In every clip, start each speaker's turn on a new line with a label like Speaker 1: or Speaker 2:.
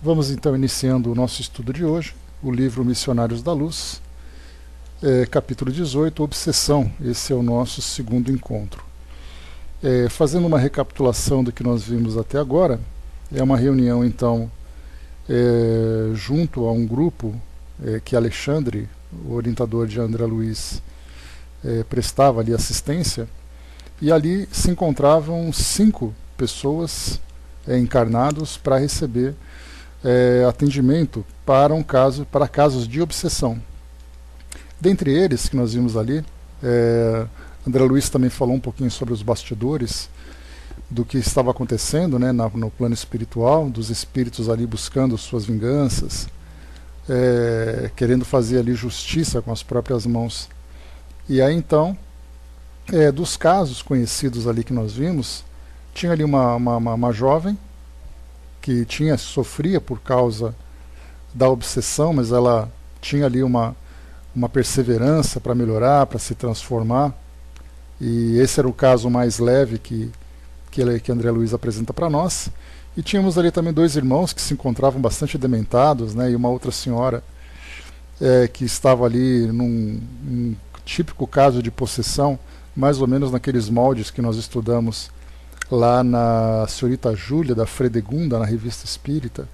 Speaker 1: Vamos então iniciando o nosso estudo de hoje, o livro Missionários da Luz, capítulo 18, Obsessão. Esse é o nosso segundo encontro. Fazendo uma recapitulação do que nós vimos até agora, é uma reunião então junto a um grupo que Alexandre, o orientador de André Luiz, prestava ali assistência, e ali se encontravam 5 pessoas encarnados para receber atendimento para casos de obsessão. Dentre eles, que nós vimos ali, André Luiz também falou um pouquinho sobre os bastidores do que estava acontecendo, né, no plano espiritual, dos espíritos ali buscando suas vinganças, querendo fazer ali justiça com as próprias mãos. E aí então, dos casos conhecidos ali que nós vimos, tinha ali uma jovem que sofria por causa da obsessão, mas ela tinha ali uma perseverança para melhorar, para se transformar, e esse era o caso mais leve que André Luiz apresenta para nós. E tínhamos ali também 2 irmãos que se encontravam bastante dementados, né, e uma outra senhora que estava ali num típico caso de possessão, mais ou menos naqueles moldes que nós estudamos lá na Senhorita Júlia da Fredegunda, na Revista Espírita,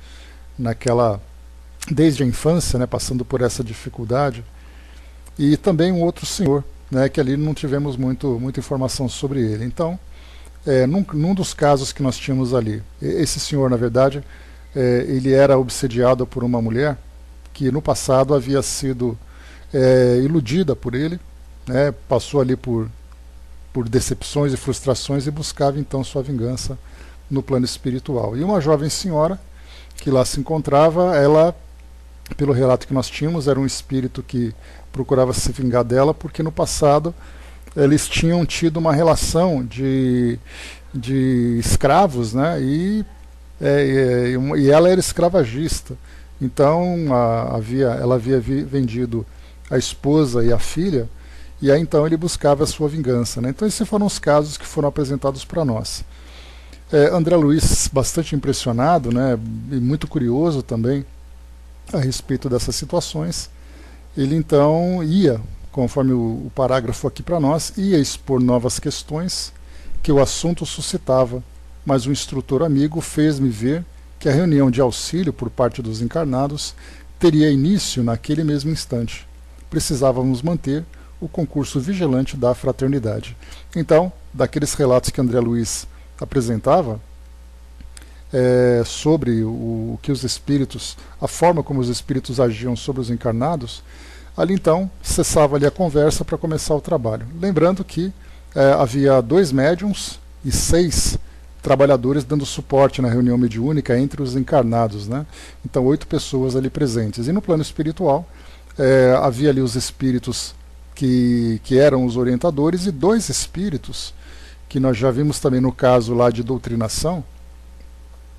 Speaker 1: desde a infância, né, passando por essa dificuldade. E também um outro senhor, né, que ali não tivemos muita informação sobre ele. Então, num dos casos que nós tínhamos ali, esse senhor, na verdade, ele era obsediado por uma mulher que no passado havia sido iludida por ele, né, passou ali por decepções e frustrações e buscava então sua vingança no plano espiritual. E uma jovem senhora que lá se encontrava, ela, pelo relato que nós tínhamos, era um espírito que procurava se vingar dela, porque no passado eles tinham tido uma relação de escravos, né, e ela era escravagista. Então ela havia vendido a esposa e a filha, e aí então ele buscava a sua vingança, né? Então esses foram os casos que foram apresentados para nós. André Luiz, bastante impressionado, né, e muito curioso também a respeito dessas situações, ele então ia, conforme o parágrafo aqui para nós, ia expor novas questões que o assunto suscitava, mas o instrutor amigo fez-me ver que a reunião de auxílio por parte dos encarnados teria início naquele mesmo instante. Precisávamos manter o concurso vigilante da fraternidade. Então, daqueles relatos que André Luiz apresentava sobre o que os espíritos, a forma como os espíritos agiam sobre os encarnados, ali então cessava ali a conversa para começar o trabalho. Lembrando que havia 2 médiums e 6 trabalhadores dando suporte na reunião mediúnica entre os encarnados, né? Então 8 pessoas ali presentes. E no plano espiritual havia ali os espíritos que eram os orientadores, e 2 espíritos, que nós já vimos também no caso lá de doutrinação,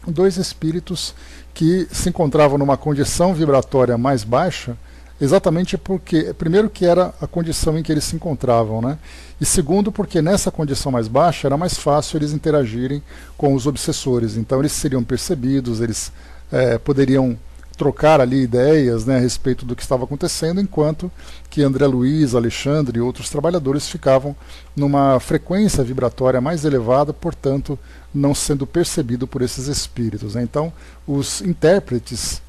Speaker 1: 2 espíritos que se encontravam numa condição vibratória mais baixa, exatamente porque, primeiro, que era a condição em que eles se encontravam, né? E segundo, porque nessa condição mais baixa era mais fácil eles interagirem com os obsessores. Então eles seriam percebidos, eles poderiam trocar ali ideias, né, a respeito do que estava acontecendo, enquanto que André Luiz, Alexandre e outros trabalhadores ficavam numa frequência vibratória mais elevada, portanto não sendo percebido por esses espíritos, né? Então os intérpretes,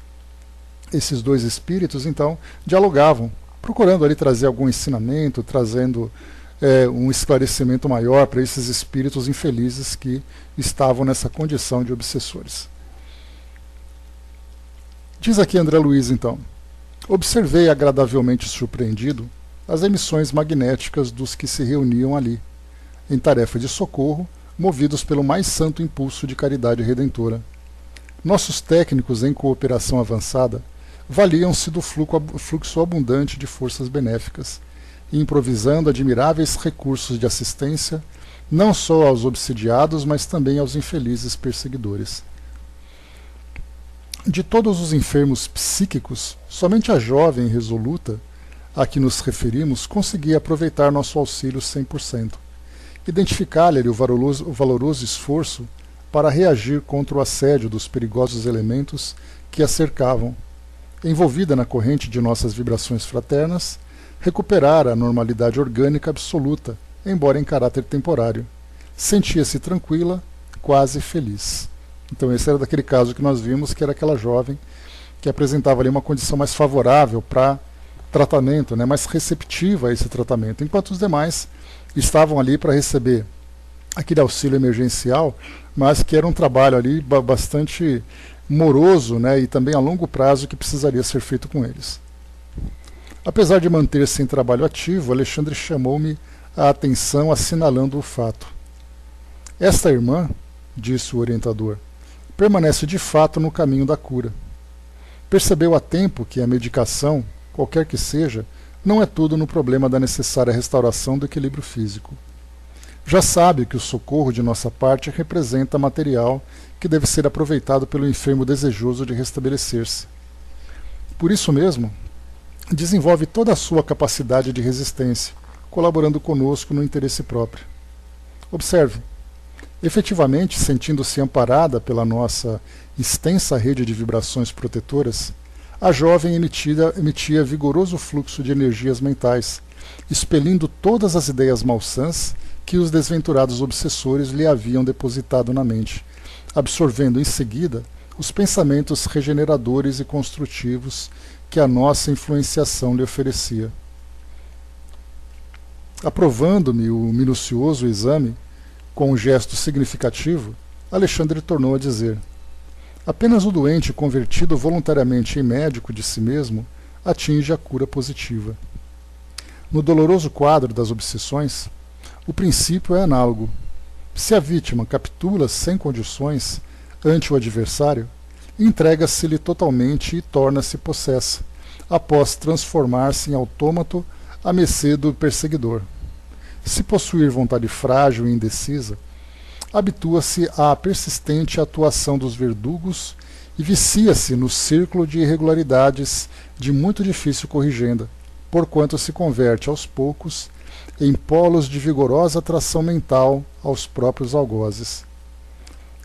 Speaker 1: esses 2 espíritos, então dialogavam, procurando ali trazer algum ensinamento, trazendo um esclarecimento maior para esses espíritos infelizes que estavam nessa condição de obsessores. Diz aqui André Luiz, então: observei agradavelmente surpreendido as emissões magnéticas dos que se reuniam ali, em tarefa de socorro, movidos pelo mais santo impulso de caridade redentora. Nossos técnicos em cooperação avançada valiam-se do fluxo abundante de forças benéficas, improvisando admiráveis recursos de assistência, não só aos obsidiados, mas também aos infelizes perseguidores. De todos os enfermos psíquicos, somente a jovem e resoluta, a que nos referimos, conseguia aproveitar nosso auxílio 100%. Identificar-lhe o valoroso esforço para reagir contra o assédio dos perigosos elementos que a cercavam. Envolvida na corrente de nossas vibrações fraternas, recuperara a normalidade orgânica absoluta, embora em caráter temporário. Sentia-se tranquila, quase feliz. Então esse era daquele caso que nós vimos, que era aquela jovem que apresentava ali uma condição mais favorável para tratamento, né, mais receptiva a esse tratamento, enquanto os demais estavam ali para receber aquele auxílio emergencial, mas que era um trabalho ali bastante moroso, né, e também a longo prazo que precisaria ser feito com eles. Apesar de manter-se em trabalho ativo, Alexandre chamou-me a atenção assinalando o fato. Esta irmã, disse o orientador, permanece de fato no caminho da cura. Percebeu a tempo que a medicação, qualquer que seja, não é tudo no problema da necessária restauração do equilíbrio físico. Já sabe que o socorro de nossa parte representa material que deve ser aproveitado pelo enfermo desejoso de restabelecer-se. Por isso mesmo, desenvolve toda a sua capacidade de resistência, colaborando conosco no interesse próprio. Observe, efetivamente, sentindo-se amparada pela nossa extensa rede de vibrações protetoras, a jovem emitia vigoroso fluxo de energias mentais, expelindo todas as ideias malsãs que os desventurados obsessores lhe haviam depositado na mente, absorvendo em seguida os pensamentos regeneradores e construtivos que a nossa influenciação lhe oferecia. Aprovando-me o minucioso exame, com um gesto significativo, Alexandre tornou a dizer: apenas o doente convertido voluntariamente em médico de si mesmo atinge a cura positiva. No doloroso quadro das obsessões, o princípio é análogo. Se a vítima capitula sem condições ante o adversário, entrega-se-lhe totalmente e torna-se possessa, após transformar-se em autômato à mercê do perseguidor. Se possuir vontade frágil e indecisa, habitua-se à persistente atuação dos verdugos e vicia-se no círculo de irregularidades de muito difícil corrigenda, porquanto se converte aos poucos em polos de vigorosa atração mental aos próprios algozes.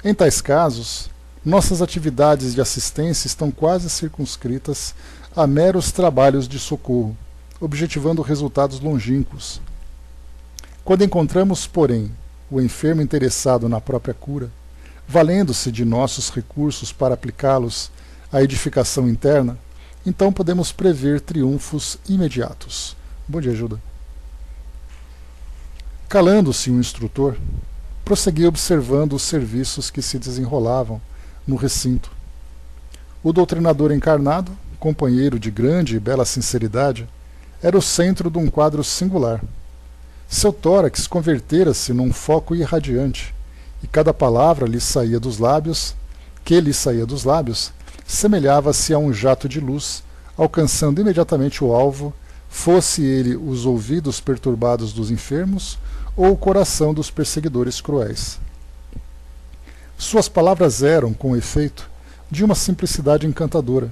Speaker 1: Em tais casos, nossas atividades de assistência estão quase circunscritas a meros trabalhos de socorro, objetivando resultados longínquos. Quando encontramos, porém, o enfermo interessado na própria cura, valendo-se de nossos recursos para aplicá-los à edificação interna, então podemos prever triunfos imediatos. Bom dia, Ajuda. Calando-se o instrutor, prosseguia observando os serviços que se desenrolavam no recinto. O doutrinador encarnado, companheiro de grande e bela sinceridade, era o centro de um quadro singular. Seu tórax convertera-se num foco irradiante, e cada palavra lhe saía dos lábios, semelhava-se a um jato de luz, alcançando imediatamente o alvo, fosse ele os ouvidos perturbados dos enfermos ou o coração dos perseguidores cruéis. Suas palavras eram, com efeito, de uma simplicidade encantadora,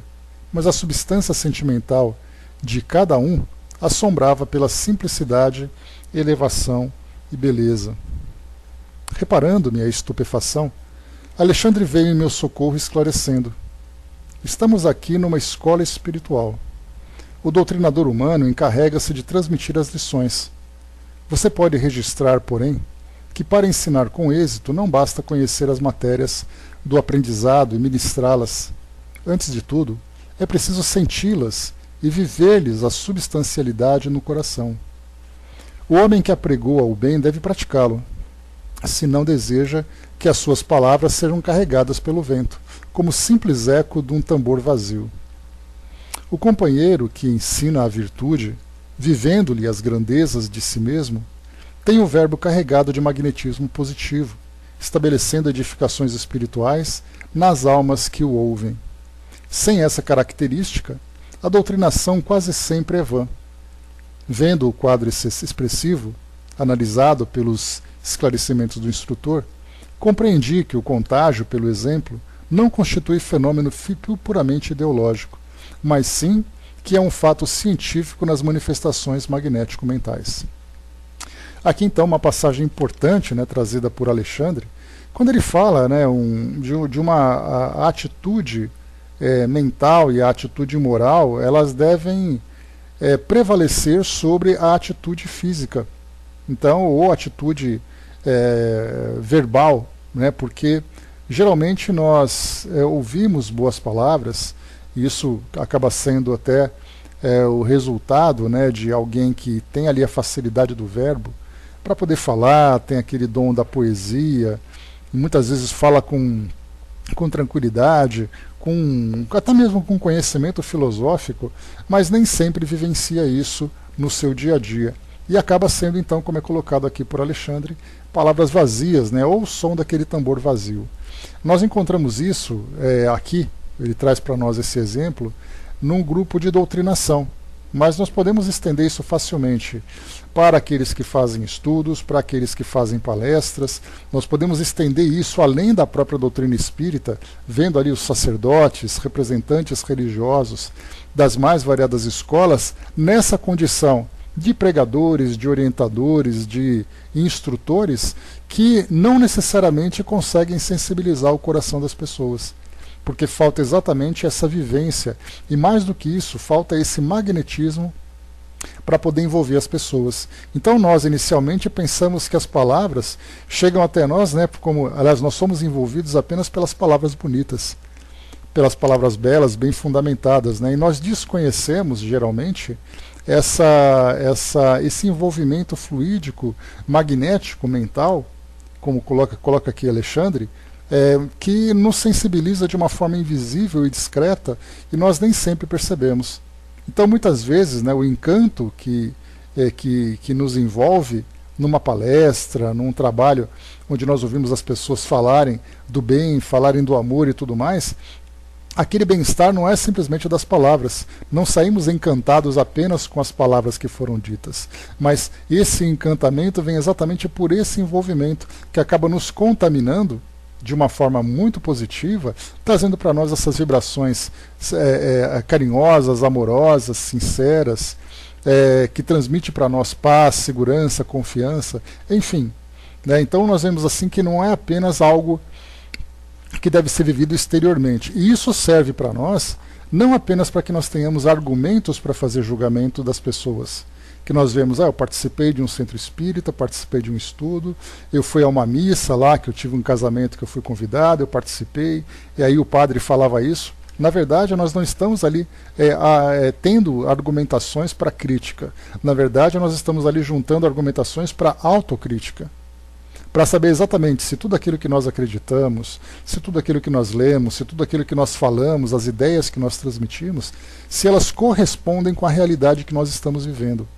Speaker 1: mas a substância sentimental de cada um assombrava pela simplicidade, elevação e beleza. Reparando-me a estupefação, Alexandre veio em meu socorro esclarecendo: estamos aqui numa escola espiritual. O doutrinador humano encarrega-se de transmitir as lições. Você pode registrar, porém, que para ensinar com êxito não basta conhecer as matérias do aprendizado e ministrá-las. Antes de tudo, é preciso senti-las e viver-lhes a substancialidade no coração. O homem que apregou ao bem deve praticá-lo, se não deseja que as suas palavras sejam carregadas pelo vento, como simples eco de um tambor vazio. O companheiro que ensina a virtude, vivendo-lhe as grandezas de si mesmo, tem o verbo carregado de magnetismo positivo, estabelecendo edificações espirituais nas almas que o ouvem. Sem essa característica, a doutrinação quase sempre é vã. Vendo o quadro expressivo, analisado pelos esclarecimentos do instrutor, compreendi que o contágio pelo exemplo não constitui fenômeno puramente ideológico, mas sim que é um fato científico nas manifestações magnético-mentais. Aqui então uma passagem importante, trazida por Alexandre, quando ele fala, né, de uma atitude mental e a atitude moral, elas devem prevalecer sobre a atitude física. Então, ou atitude verbal, né, porque geralmente nós ouvimos boas palavras, e isso acaba sendo até o resultado, né, de alguém que tem ali a facilidade do verbo para poder falar, tem aquele dom da poesia, muitas vezes fala com tranquilidade, até mesmo com conhecimento filosófico, mas nem sempre vivencia isso no seu dia a dia. E acaba sendo, então, como é colocado aqui por Alexandre, palavras vazias, né, ou o som daquele tambor vazio. Nós encontramos isso aqui, ele traz para nós esse exemplo, num grupo de doutrinação. Mas nós podemos estender isso facilmente para aqueles que fazem estudos, para aqueles que fazem palestras. Nós podemos estender isso além da própria doutrina espírita, vendo ali os sacerdotes, representantes religiosos das mais variadas escolas, nessa condição de pregadores, de orientadores, de instrutores, que não necessariamente conseguem sensibilizar o coração das pessoas. Porque falta exatamente essa vivência, e mais do que isso, falta esse magnetismo para poder envolver as pessoas. Então nós inicialmente pensamos que as palavras chegam até nós, né, como, aliás, nós somos envolvidos apenas pelas palavras bonitas, pelas palavras belas, bem fundamentadas, né, e nós desconhecemos geralmente esse envolvimento fluídico, magnético, mental, como coloca aqui Alexandre, que nos sensibiliza de uma forma invisível e discreta, e nós nem sempre percebemos. Então, muitas vezes, né, o encanto que nos envolve numa palestra, num trabalho onde nós ouvimos as pessoas falarem do bem, falarem do amor e tudo mais, aquele bem-estar não é simplesmente das palavras. Não saímos encantados apenas com as palavras que foram ditas, mas esse encantamento vem exatamente por esse envolvimento que acaba nos contaminando de uma forma muito positiva, trazendo para nós essas vibrações carinhosas, amorosas, sinceras, que transmite para nós paz, segurança, confiança, enfim. Né? Então nós vemos assim que não é apenas algo que deve ser vivido exteriormente. E isso serve para nós não apenas para que nós tenhamos argumentos para fazer julgamento das pessoas, que nós vemos, eu participei de um centro espírita, participei de um estudo, eu fui a uma missa lá, que eu tive um casamento que eu fui convidado, eu participei, e aí o padre falava isso. Na verdade, nós não estamos ali tendo argumentações para crítica. Na verdade, nós estamos ali juntando argumentações para autocrítica, para saber exatamente se tudo aquilo que nós acreditamos, se tudo aquilo que nós lemos, se tudo aquilo que nós falamos, as ideias que nós transmitimos, se elas correspondem com a realidade que nós estamos vivendo.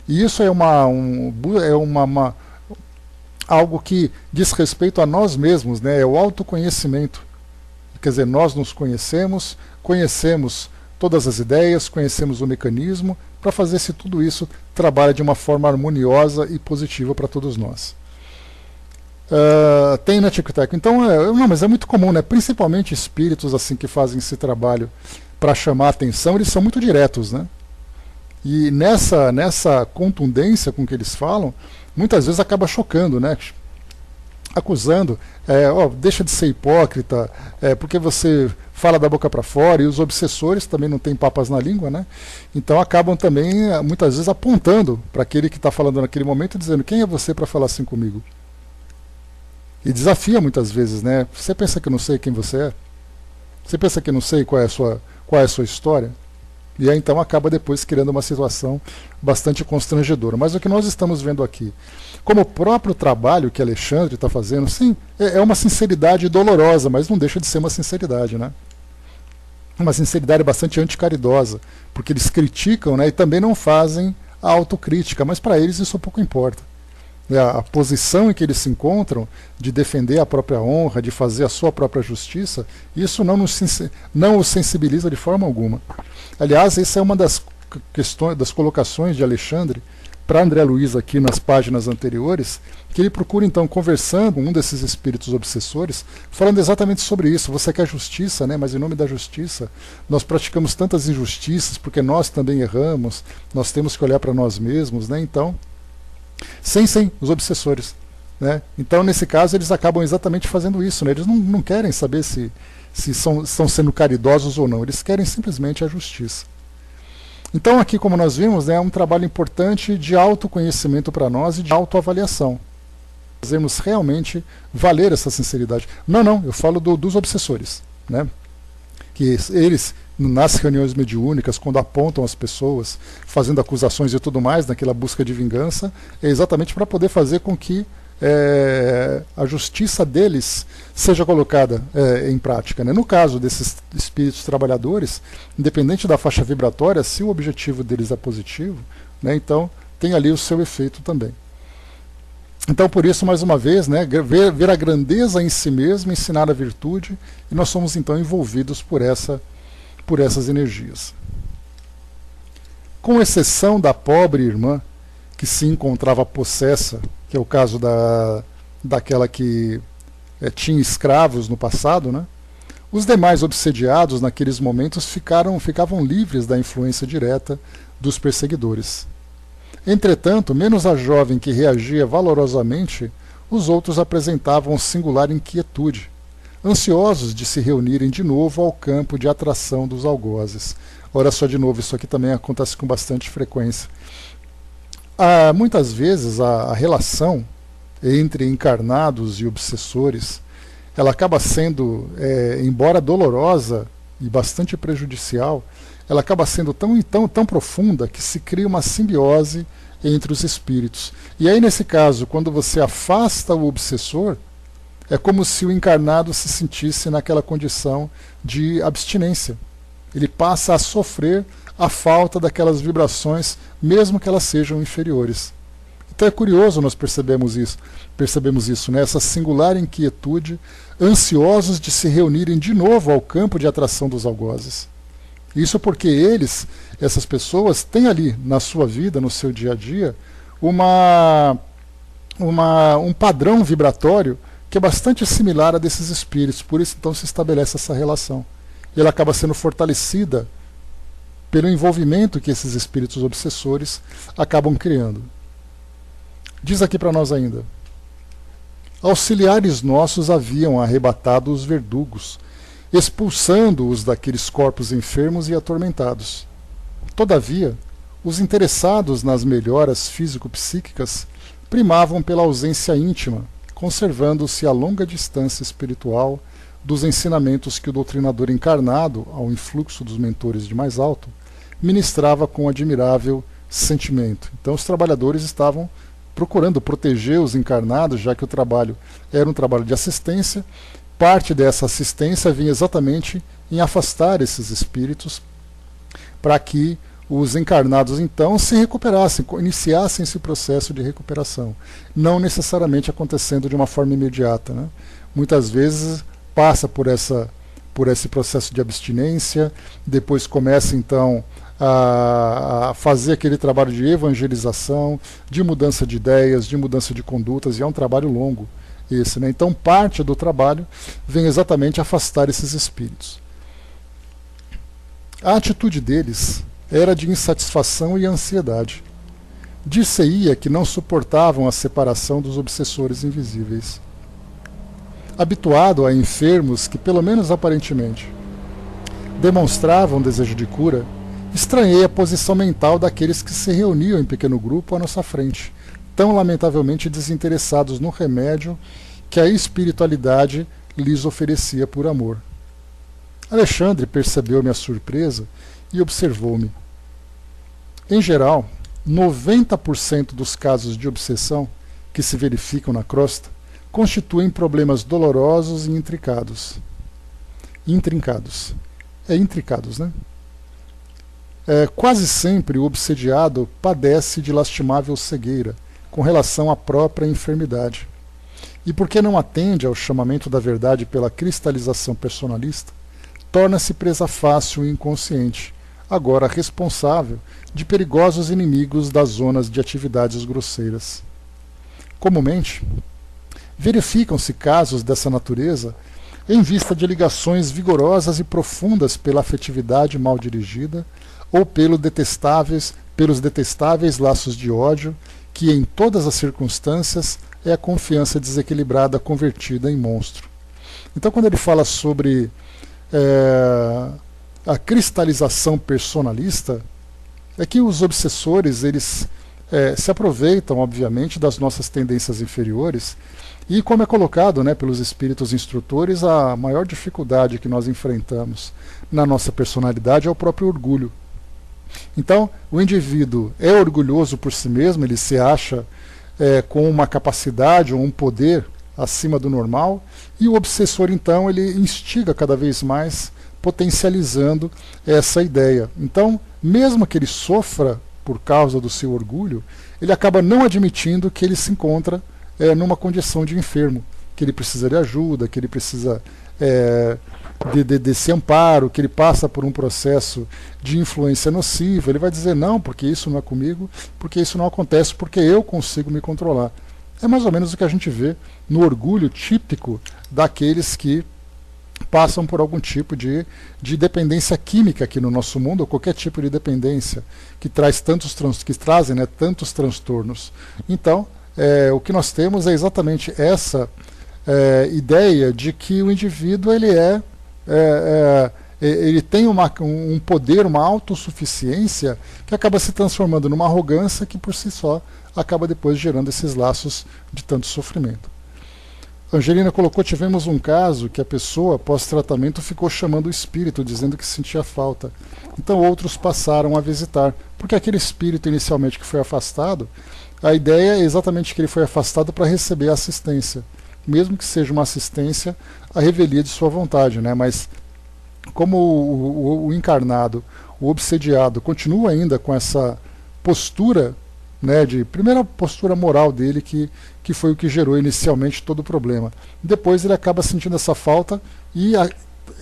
Speaker 1: E isso é algo que diz respeito a nós mesmos, né? É o autoconhecimento. Quer dizer, nós nos conhecemos, conhecemos todas as ideias, conhecemos o mecanismo, para fazer se tudo isso trabalha de uma forma harmoniosa e positiva para todos nós. Tem na Tico-Teco. Então, não, mas é muito comum, né? Principalmente espíritos assim que fazem esse trabalho para chamar a atenção, eles são muito diretos, né? E nessa contundência com que eles falam, muitas vezes acaba chocando, né? Acusando, deixa de ser hipócrita, porque você fala da boca para fora, e os obsessores também não têm papas na língua, né? Então acabam também, muitas vezes, apontando para aquele que está falando naquele momento e dizendo, quem é você para falar assim comigo? E desafia muitas vezes, né? Você pensa que eu não sei quem você é? Você pensa que eu não sei qual é a sua história? E aí então acaba depois criando uma situação bastante constrangedora. Mas o que nós estamos vendo aqui, como o próprio trabalho que Alexandre está fazendo, sim, é uma sinceridade dolorosa, mas não deixa de ser uma sinceridade, né? Uma sinceridade bastante anticaridosa, porque eles criticam, né, e também não fazem a autocrítica, mas para eles isso pouco importa. A posição em que eles se encontram de defender a própria honra, de fazer a sua própria justiça, isso não os sensibiliza de forma alguma. Aliás, essa é uma das questões, das colocações de Alexandre para André Luiz aqui nas páginas anteriores, que ele procura então, conversando com um desses espíritos obsessores, falando exatamente sobre isso. Você quer justiça, né? Mas em nome da justiça nós praticamos tantas injustiças porque nós também erramos, nós temos que olhar para nós mesmos, né? Então, sem os obsessores. né? Então, nesse caso, eles acabam exatamente fazendo isso, né? Eles não querem saber se estão sendo caridosos ou não, eles querem simplesmente a justiça. Então, aqui, como nós vimos, né, é um trabalho importante de autoconhecimento para nós e de autoavaliação. Fazermos realmente valer essa sinceridade. Não, eu falo dos obsessores, né? Que eles, nas reuniões mediúnicas, quando apontam as pessoas, fazendo acusações e tudo mais, naquela busca de vingança, é exatamente para poder fazer com que a justiça deles seja colocada em prática, né? No caso desses espíritos trabalhadores, independente da faixa vibratória, se o objetivo deles é positivo, né, então tem ali o seu efeito também. Então, por isso, mais uma vez, né, ver a grandeza em si mesmo, ensinar a virtude, e nós somos então envolvidos por essas energias. Com exceção da pobre irmã, que se encontrava possessa, que é o caso daquela que tinha escravos no passado, né? Os demais obsediados naqueles momentos ficavam livres da influência direta dos perseguidores. Entretanto, menos a jovem que reagia valorosamente, os outros apresentavam singular inquietude, ansiosos de se reunirem de novo ao campo de atração dos algozes. Ora só, de novo, isso aqui também acontece com bastante frequência. Muitas vezes a relação entre encarnados e obsessores, ela acaba sendo, embora dolorosa e bastante prejudicial, ela acaba sendo tão profunda que se cria uma simbiose entre os espíritos. E aí, nesse caso, quando você afasta o obsessor, é como se o encarnado se sentisse naquela condição de abstinência. Ele passa a sofrer a falta daquelas vibrações, mesmo que elas sejam inferiores. Então é curioso nós percebemos isso, né? Essa singular inquietude, ansiosos de se reunirem de novo ao campo de atração dos algozes. Isso porque essas pessoas, têm ali na sua vida, no seu dia a dia, um padrão vibratório que é bastante similar a desses espíritos. Por isso, então, se estabelece essa relação. E ela acaba sendo fortalecida pelo envolvimento que esses espíritos obsessores acabam criando. Diz aqui para nós ainda: auxiliares nossos haviam arrebatado os verdugos, expulsando-os daqueles corpos enfermos e atormentados. Todavia, os interessados nas melhoras físico-psíquicas primavam pela ausência íntima, conservando-se a longa distância espiritual dos ensinamentos que o doutrinador encarnado, ao influxo dos mentores de mais alto, ministrava com admirável sentimento. Então os trabalhadores estavam procurando proteger os encarnados, já que o trabalho era um trabalho de assistência. Parte dessa assistência vinha exatamente em afastar esses espíritos para que os encarnados então se recuperassem, iniciassem esse processo de recuperação, não necessariamente acontecendo de uma forma imediata, né? Muitas vezes passa por esse processo de abstinência, depois começa então a fazer aquele trabalho de evangelização, de mudança de ideias, de mudança de condutas, e é um trabalho longo esse, né? Então parte do trabalho vem exatamente afastar esses espíritos. A atitude deles era de insatisfação e ansiedade. Dir-se-ia que não suportavam a separação dos obsessores invisíveis. Habituado a enfermos que, pelo menos aparentemente, demonstravam desejo de cura, estranhei a posição mental daqueles que se reuniam em pequeno grupo à nossa frente, tão lamentavelmente desinteressados no remédio que a espiritualidade lhes oferecia por amor. Alexandre percebeu minha surpresa e observou-me. Em geral, 90% dos casos de obsessão que se verificam na crosta constituem problemas dolorosos e intrincados. Intricados, né? Quase sempre o obsediado padece de lastimável cegueira com relação à própria enfermidade. E porque não atende ao chamamento da verdade pela cristalização personalista, torna-se presa fácil e inconsciente, agora responsável de perigosos inimigos das zonas de atividades grosseiras. Comumente, verificam-se casos dessa natureza em vista de ligações vigorosas e profundas pela afetividade mal dirigida ou pelos detestáveis laços de ódio que, em todas as circunstâncias, é a confiança desequilibrada convertida em monstro. Então, quando ele fala sobre a cristalização personalista, é que os obsessores eles se aproveitam, obviamente, das nossas tendências inferiores e, como é colocado, né, pelos espíritos instrutores, a maior dificuldade que nós enfrentamos na nossa personalidade é o próprio orgulho. Então, o indivíduo é orgulhoso por si mesmo, ele se acha com uma capacidade ou um poder acima do normal, e o obsessor, então, ele instiga cada vez mais, potencializando essa ideia. Então, mesmo que ele sofra por causa do seu orgulho, ele acaba não admitindo que ele se encontra numa condição de enfermo, que ele precisa de ajuda, que ele precisa desse amparo, que ele passa por um processo de influência nociva. Ele vai dizer, não, porque isso não é comigo, porque isso não acontece, porque eu consigo me controlar. É mais ou menos o que a gente vê no orgulho típico daqueles que passam por algum tipo de dependência química aqui no nosso mundo, ou qualquer tipo de dependência que trazem tantos transtornos. Então, o que nós temos é exatamente essa ideia de que o indivíduo ele tem um poder, uma autossuficiência que acaba se transformando numa arrogância que por si só acaba depois gerando esses laços de tanto sofrimento. Angelina colocou, tivemos um caso que a pessoa, pós-tratamento, ficou chamando o espírito, dizendo que sentia falta. Então outros passaram a visitar, porque aquele espírito inicialmente que foi afastado, a ideia é exatamente que ele foi afastado para receber assistência, mesmo que seja uma assistência à revelia de sua vontade, né? Mas como o encarnado, o obsediado, continua ainda com essa postura, né, de primeira postura moral dele, que foi o que gerou inicialmente todo o problema. Depois ele acaba sentindo essa falta e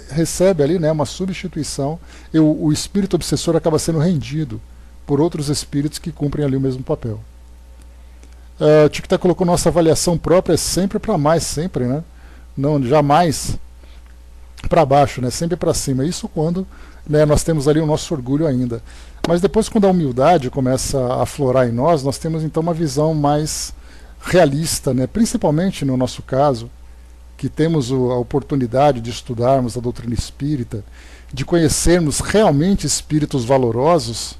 Speaker 1: recebe ali, né, uma substituição, e o espírito obsessor acaba sendo rendido por outros espíritos que cumprem ali o mesmo papel. Tic-Tac colocou, nossa avaliação própria é sempre para mais, sempre, né? Não, jamais para baixo, né? Sempre para cima. Isso quando, né, nós temos ali o nosso orgulho ainda. Mas depois, quando a humildade começa a aflorar em nós temos então uma visão mais realista, né? Principalmente no nosso caso, que temos a oportunidade de estudarmos a doutrina espírita, de conhecermos realmente espíritos valorosos,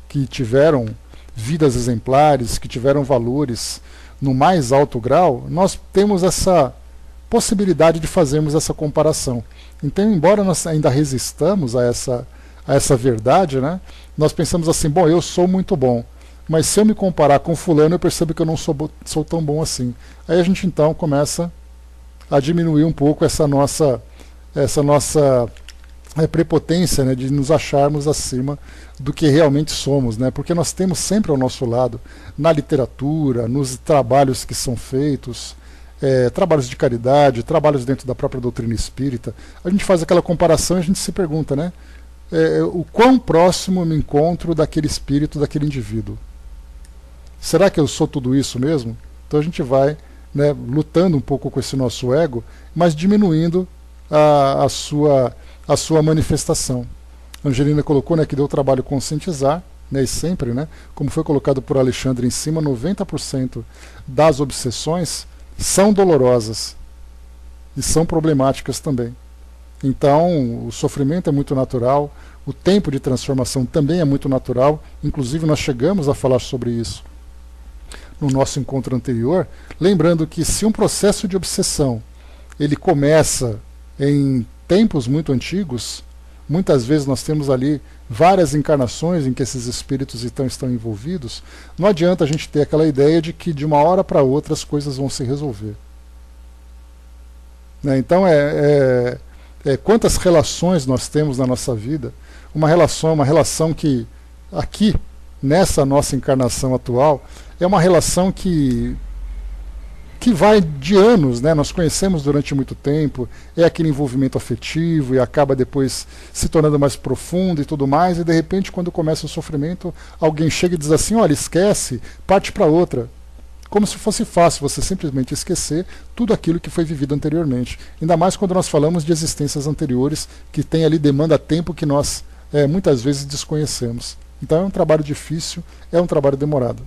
Speaker 1: que tiveram vidas exemplares, que tiveram valores no mais alto grau, nós temos essa possibilidade de fazermos essa comparação. Então, embora nós ainda resistamos a essa verdade, né, nós pensamos assim, bom, eu sou muito bom, mas se eu me comparar com fulano, eu percebo que eu não sou tão bom assim. Aí a gente então começa a diminuir um pouco essa nossa prepotência, né, de nos acharmos acima do que realmente somos, né, porque nós temos sempre ao nosso lado, na literatura, nos trabalhos que são feitos, trabalhos de caridade, trabalhos dentro da própria doutrina espírita, a gente faz aquela comparação e a gente se pergunta, né, o quão próximo eu me encontro daquele espírito, daquele indivíduo. Será que eu sou tudo isso mesmo? Então a gente vai, né, lutando um pouco com esse nosso ego, mas diminuindo a sua manifestação. Angelina colocou, né, que deu trabalho conscientizar, né, e sempre, né, como foi colocado por Alexandre em cima, 90% das obsessões são dolorosas e são problemáticas também. Então, o sofrimento é muito natural, o tempo de transformação também é muito natural, inclusive nós chegamos a falar sobre isso no nosso encontro anterior, lembrando que se um processo de obsessão ele começa em tempos muito antigos, muitas vezes nós temos ali várias encarnações em que esses espíritos estão envolvidos, não adianta a gente ter aquela ideia de que de uma hora para outra as coisas vão se resolver. Né? Então, quantas relações nós temos na nossa vida, uma relação que aqui, nessa nossa encarnação atual, é uma relação que vai de anos, né? Nós conhecemos durante muito tempo, é aquele envolvimento afetivo e acaba depois se tornando mais profundo e tudo mais, e de repente quando começa o sofrimento, alguém chega e diz assim, olha, esquece, parte para outra. Como se fosse fácil você simplesmente esquecer tudo aquilo que foi vivido anteriormente. Ainda mais quando nós falamos de existências anteriores, que tem ali demanda tempo que nós muitas vezes desconhecemos. Então é um trabalho difícil, é um trabalho demorado.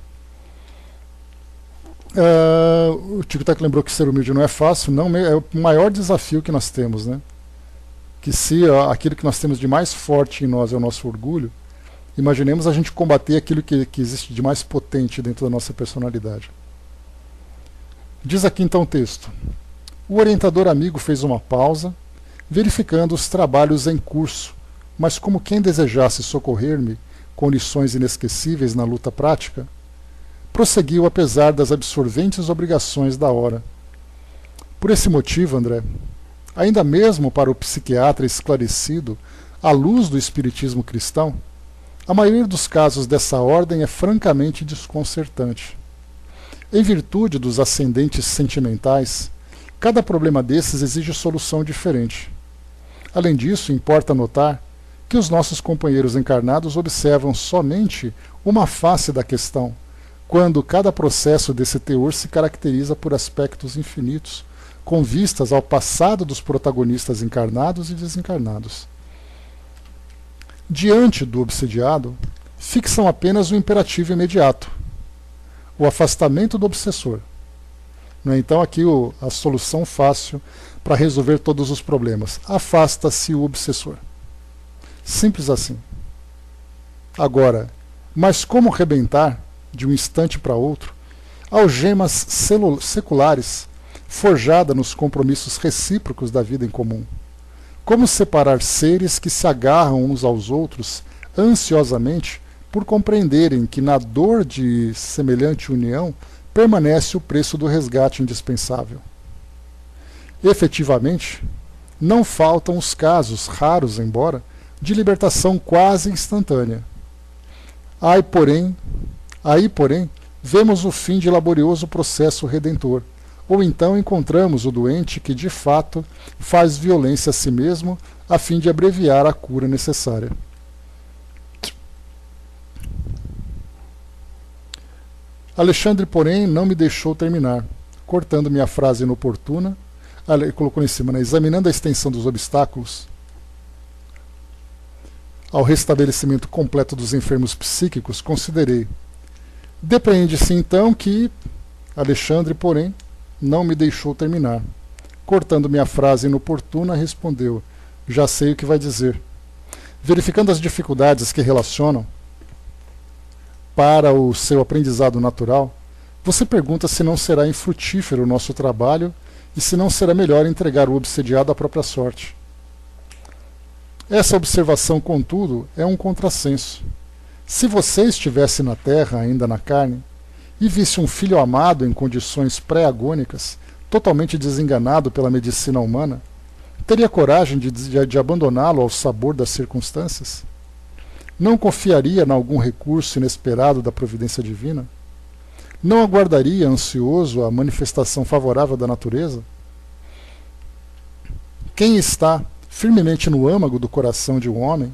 Speaker 1: O Tico Teco lembrou que ser humilde não é fácil, não, é o maior desafio que nós temos, né? Que se aquilo que nós temos de mais forte em nós é o nosso orgulho, imaginemos a gente combater aquilo que existe de mais potente dentro da nossa personalidade. Diz aqui então o texto. O orientador amigo fez uma pausa, verificando os trabalhos em curso, mas como quem desejasse socorrer-me com lições inesquecíveis na luta prática, prosseguiu apesar das absorventes obrigações da hora. Por esse motivo, André, ainda mesmo para o psiquiatra esclarecido à luz do espiritismo cristão, a maioria dos casos dessa ordem é francamente desconcertante. Em virtude dos ascendentes sentimentais, cada problema desses exige solução diferente. Além disso, importa notar que os nossos companheiros encarnados observam somente uma face da questão, quando cada processo desse teor se caracteriza por aspectos infinitos, com vistas ao passado dos protagonistas encarnados e desencarnados. Diante do obsediado, fixam apenas o imperativo imediato, o afastamento do obsessor. Não é então aqui a solução fácil para resolver todos os problemas. Afasta-se o obsessor. Simples assim. Agora, mas como rebentar, de um instante para outro, algemas seculares, forjada nos compromissos recíprocos da vida em comum? Como separar seres que se agarram uns aos outros ansiosamente por compreenderem que na dor de semelhante união permanece o preço do resgate indispensável? Efetivamente, não faltam os casos, raros embora, de libertação quase instantânea. Aí, porém, vemos o fim de laborioso processo redentor, ou então encontramos o doente que, de fato, faz violência a si mesmo a fim de abreviar a cura necessária. Alexandre, porém, não me deixou terminar, cortando minha frase inoportuna. Ele colocou em cima, né? Examinando a extensão dos obstáculos ao restabelecimento completo dos enfermos psíquicos, considerei. Depreende-se então que Alexandre, porém, não me deixou terminar. Cortando minha frase inoportuna, respondeu: já sei o que vai dizer. Verificando as dificuldades que relacionam para o seu aprendizado natural, você pergunta se não será infrutífero o nosso trabalho e se não será melhor entregar o obsediado à própria sorte. Essa observação, contudo, é um contrassenso. Se você estivesse na Terra, ainda na carne, e visse um filho amado em condições pré-agônicas, totalmente desenganado pela medicina humana, teria coragem de abandoná-lo ao sabor das circunstâncias? Não confiaria em algum recurso inesperado da providência divina? Não aguardaria ansioso a manifestação favorável da natureza? Quem está firmemente no âmago do coração de um homem,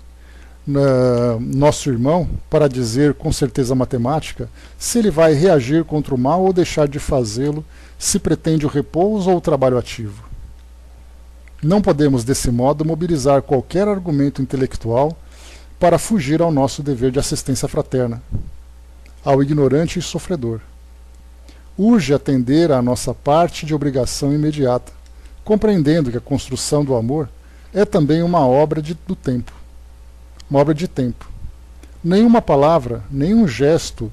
Speaker 1: nosso irmão, para dizer com certeza matemática se ele vai reagir contra o mal ou deixar de fazê-lo, se pretende o repouso ou o trabalho ativo? Não podemos, desse modo, mobilizar qualquer argumento intelectual para fugir ao nosso dever de assistência fraterna, ao ignorante e sofredor. Urge atender à nossa parte de obrigação imediata, compreendendo que a construção do amor é também uma obra do tempo. Uma obra de tempo. Nenhuma palavra, nenhum gesto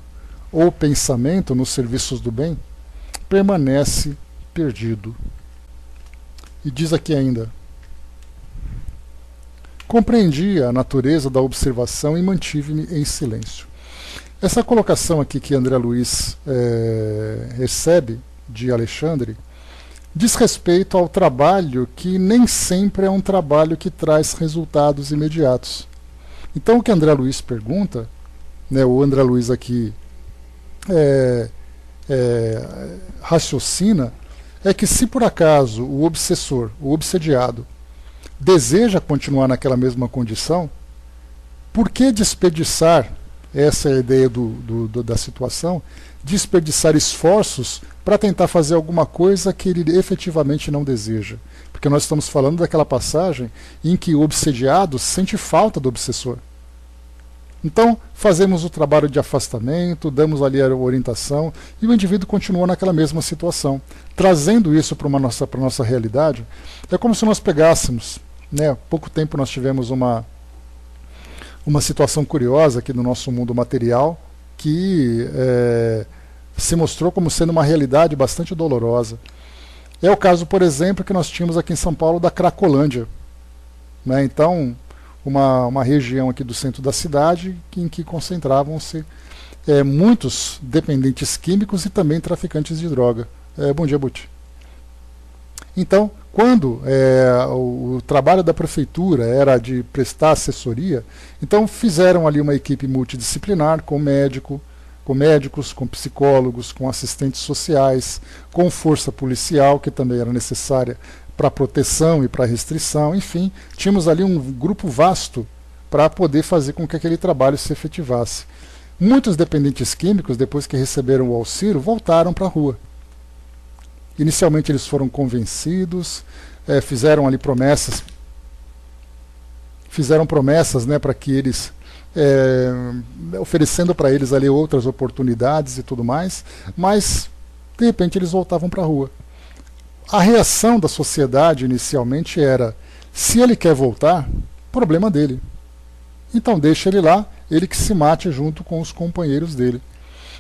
Speaker 1: ou pensamento nos serviços do bem permanece perdido. E diz aqui ainda: compreendi a natureza da observação e mantive-me em silêncio. Essa colocação aqui que André Luiz recebe de Alexandre diz respeito ao trabalho que nem sempre é um trabalho que traz resultados imediatos. Então o que André Luiz pergunta, né, o André Luiz aqui raciocina, é que se por acaso o obsessor, o obsediado, deseja continuar naquela mesma condição, por que desperdiçar, essa é a ideia da situação, desperdiçar esforços para tentar fazer alguma coisa que ele efetivamente não deseja? Porque nós estamos falando daquela passagem em que o obsediado sente falta do obsessor. Então, fazemos o trabalho de afastamento, damos ali a orientação, e o indivíduo continua naquela mesma situação. Trazendo isso para a nossa realidade, é como se nós pegássemos, né, há pouco tempo nós tivemos uma situação curiosa aqui no nosso mundo material, que se mostrou como sendo uma realidade bastante dolorosa. É o caso, por exemplo, que nós tínhamos aqui em São Paulo da Cracolândia, né? Então, uma região aqui do centro da cidade em que concentravam-se muitos dependentes químicos e também traficantes de droga. Bom dia, Buti. Então, quando o trabalho da prefeitura era de prestar assessoria, então fizeram ali uma equipe multidisciplinar com médicos, com psicólogos, com assistentes sociais, com força policial, que também era necessária para proteção e para restrição, enfim, tínhamos ali um grupo vasto para poder fazer com que aquele trabalho se efetivasse. Muitos dependentes químicos, depois que receberam o auxílio, voltaram para a rua. Inicialmente eles foram convencidos, fizeram ali promessas, né, para que eles, oferecendo para eles ali outras oportunidades e tudo mais, mas de repente eles voltavam para a rua. A reação da sociedade inicialmente era: se ele quer voltar, problema dele. Então deixa ele lá, ele que se mate junto com os companheiros dele.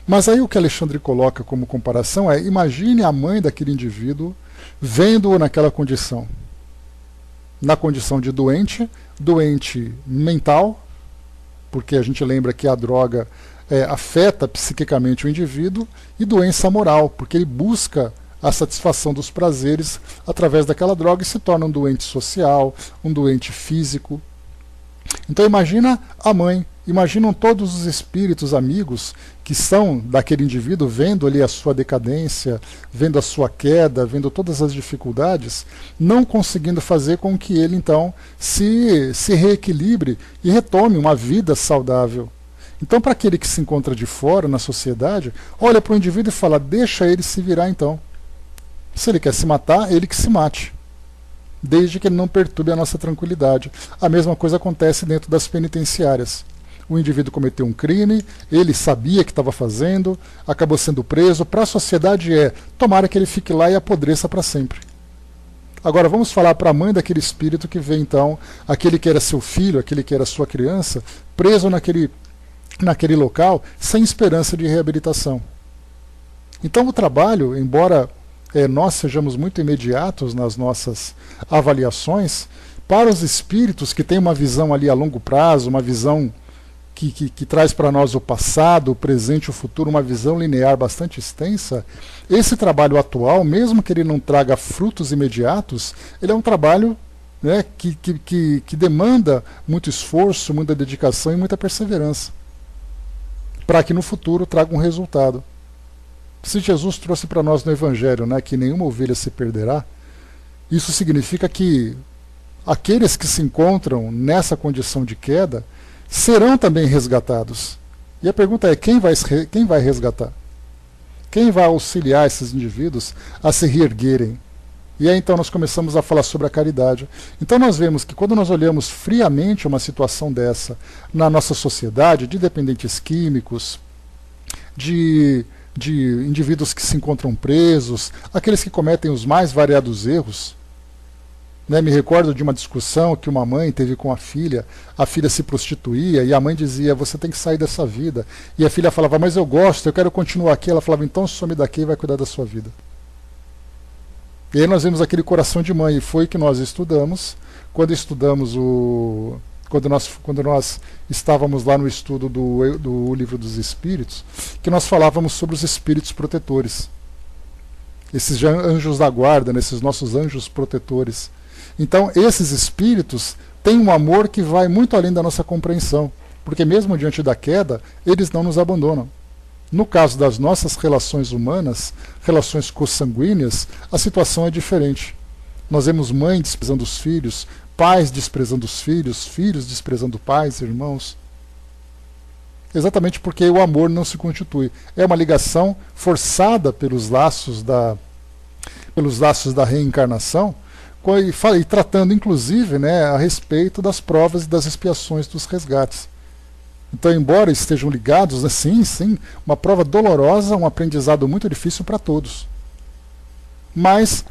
Speaker 1: Mas aí o que Alexandre coloca como comparação é: imagine a mãe daquele indivíduo vendo-o naquela condição. Na condição de doente mental, porque a gente lembra que a droga afeta psiquicamente o indivíduo, e doença moral, porque ele busca a satisfação dos prazeres através daquela droga e se torna um doente social, um doente físico. Então imagina a mãe, imaginam todos os espíritos amigos que são daquele indivíduo, vendo ali a sua decadência, vendo a sua queda, vendo todas as dificuldades, não conseguindo fazer com que ele então se reequilibre e retome uma vida saudável. Então, para aquele que se encontra de fora na sociedade, olha para o indivíduo e fala: deixa ele se virar então. Se ele quer se matar, ele que se mate, desde que ele não perturbe a nossa tranquilidade. A mesma coisa acontece dentro das penitenciárias. O indivíduo cometeu um crime, ele sabia que estava fazendo, acabou sendo preso. Para a sociedade tomara que ele fique lá e apodreça para sempre. Agora vamos falar para a mãe daquele espírito que vê então aquele que era seu filho, aquele que era sua criança, preso naquele local, sem esperança de reabilitação. Então o trabalho, embora nós sejamos muito imediatos nas nossas avaliações, para os espíritos que têm uma visão ali a longo prazo, uma visão que traz para nós o passado, o presente e o futuro, uma visão linear bastante extensa, esse trabalho atual, mesmo que ele não traga frutos imediatos, ele é um trabalho, né, que demanda muito esforço, muita dedicação e muita perseverança, para que no futuro traga um resultado. Se Jesus trouxe para nós no Evangelho, né, que nenhuma ovelha se perderá, isso significa que aqueles que se encontram nessa condição de queda serão também resgatados. E a pergunta é: quem vai resgatar? Quem vai auxiliar esses indivíduos a se reerguerem? E aí então nós começamos a falar sobre a caridade. Então nós vemos que quando nós olhamos friamente uma situação dessa na nossa sociedade, de dependentes químicos, de indivíduos que se encontram presos, aqueles que cometem os mais variados erros. Né, me recordo de uma discussão que uma mãe teve com a filha se prostituía, e a mãe dizia: você tem que sair dessa vida. E a filha falava: mas eu gosto, eu quero continuar aqui. Ela falava: então some daqui e vai cuidar da sua vida. E aí nós vemos aquele coração de mãe, e foi que nós estudamos, quando nós estávamos lá no estudo do Livro dos Espíritos, que nós falávamos sobre os espíritos protetores, esses anjos da guarda, esses nossos anjos protetores. Então esses espíritos têm um amor que vai muito além da nossa compreensão, porque mesmo diante da queda, eles não nos abandonam. No caso das nossas relações humanas, relações consanguíneas, a situação é diferente. Nós vemos mães desprezando os filhos, pais desprezando os filhos, filhos desprezando pais, irmãos. Exatamente porque o amor não se constitui. É uma ligação forçada pelos laços da reencarnação, e tratando inclusive, né, a respeito das provas e das expiações dos resgates. Então, embora estejam ligados, né, sim, uma prova dolorosa, um aprendizado muito difícil para todos. Mas,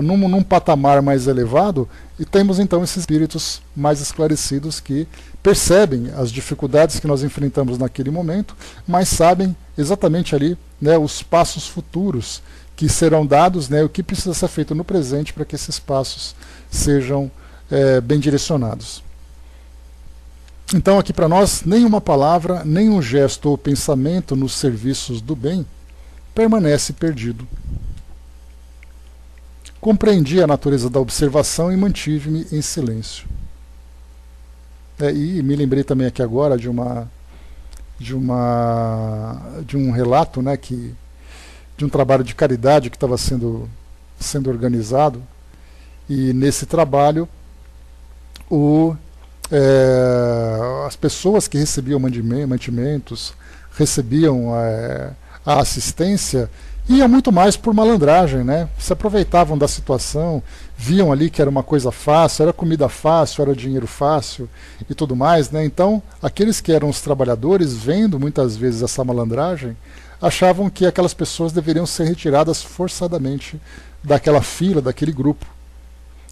Speaker 1: num patamar mais elevado, e temos então esses espíritos mais esclarecidos que percebem as dificuldades que nós enfrentamos naquele momento, mas sabem exatamente ali, né, os passos futuros que serão dados, né, o que precisa ser feito no presente para que esses passos sejam bem direcionados. Então aqui para nós, nenhuma palavra, nenhum gesto ou pensamento nos serviços do bem permanece perdido. Compreendi a natureza da observação e mantive-me em silêncio. E me lembrei também aqui agora de um relato, né, de um trabalho de caridade que estava sendo organizado, e nesse trabalho as pessoas que recebiam mantimentos, recebiam a assistência, iam muito mais por malandragem, né? Se aproveitavam da situação, viam ali que era uma coisa fácil, era comida fácil, era dinheiro fácil e tudo mais, né? Então, aqueles que eram os trabalhadores, vendo muitas vezes essa malandragem, achavam que aquelas pessoas deveriam ser retiradas forçadamente daquela fila, daquele grupo.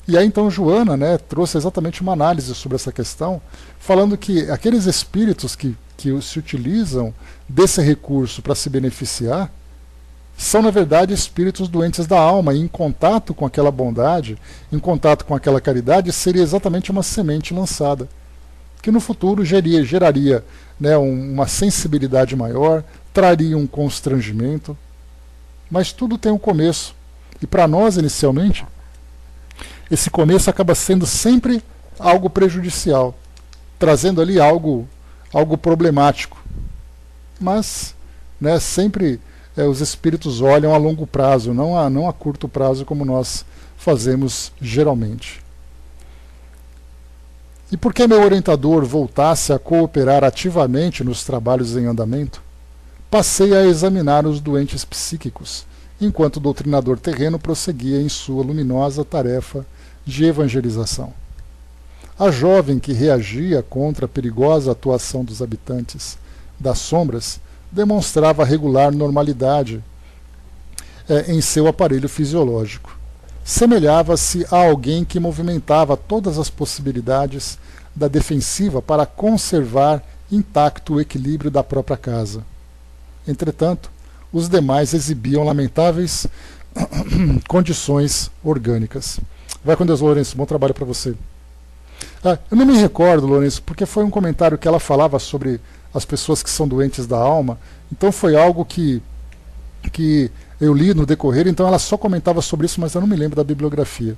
Speaker 1: E aí então Joana, né, trouxe exatamente uma análise sobre essa questão, falando que aqueles espíritos que se utilizam desse recurso para se beneficiar, são na verdade espíritos doentes da alma, e em contato com aquela bondade, em contato com aquela caridade, seria exatamente uma semente lançada, que no futuro geraria, né, uma sensibilidade maior, traria um constrangimento, mas tudo tem um começo, e para nós inicialmente, esse começo acaba sendo sempre algo prejudicial, trazendo ali algo problemático. Mas, né, sempre os espíritos olham a longo prazo, não a curto prazo como nós fazemos geralmente. E por que meu orientador voltasse a cooperar ativamente nos trabalhos em andamento, passei a examinar os doentes psíquicos, enquanto o doutrinador terreno prosseguia em sua luminosa tarefa de evangelização. A jovem que reagia contra a perigosa atuação dos habitantes das sombras demonstrava regular normalidade em seu aparelho fisiológico. Semelhava-se a alguém que movimentava todas as possibilidades da defensiva para conservar intacto o equilíbrio da própria casa. Entretanto, os demais exibiam lamentáveis condições orgânicas. Vai com Deus, Lourenço. Bom trabalho para você. Eu não me recordo, Lourenço, porque foi um comentário que ela falava sobre as pessoas que são doentes da alma. Então foi algo que eu li no decorrer, então ela só comentava sobre isso, mas eu não me lembro da bibliografia.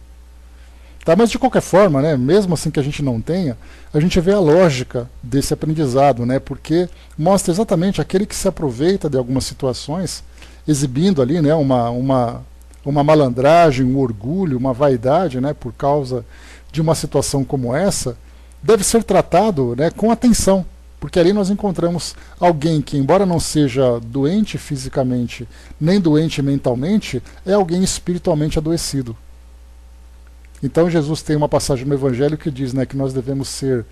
Speaker 1: Tá, mas de qualquer forma, né, mesmo assim que a gente não tenha, a gente vê a lógica desse aprendizado, né, porque mostra exatamente aquele que se aproveita de algumas situações, exibindo ali, né, uma malandragem, um orgulho, uma vaidade, né, por causa de uma situação como essa, deve ser tratado, né, com atenção, porque ali nós encontramos alguém que, embora não seja doente fisicamente, nem doente mentalmente, é alguém espiritualmente adoecido. Então Jesus tem uma passagem no Evangelho que diz, né, que nós devemos ser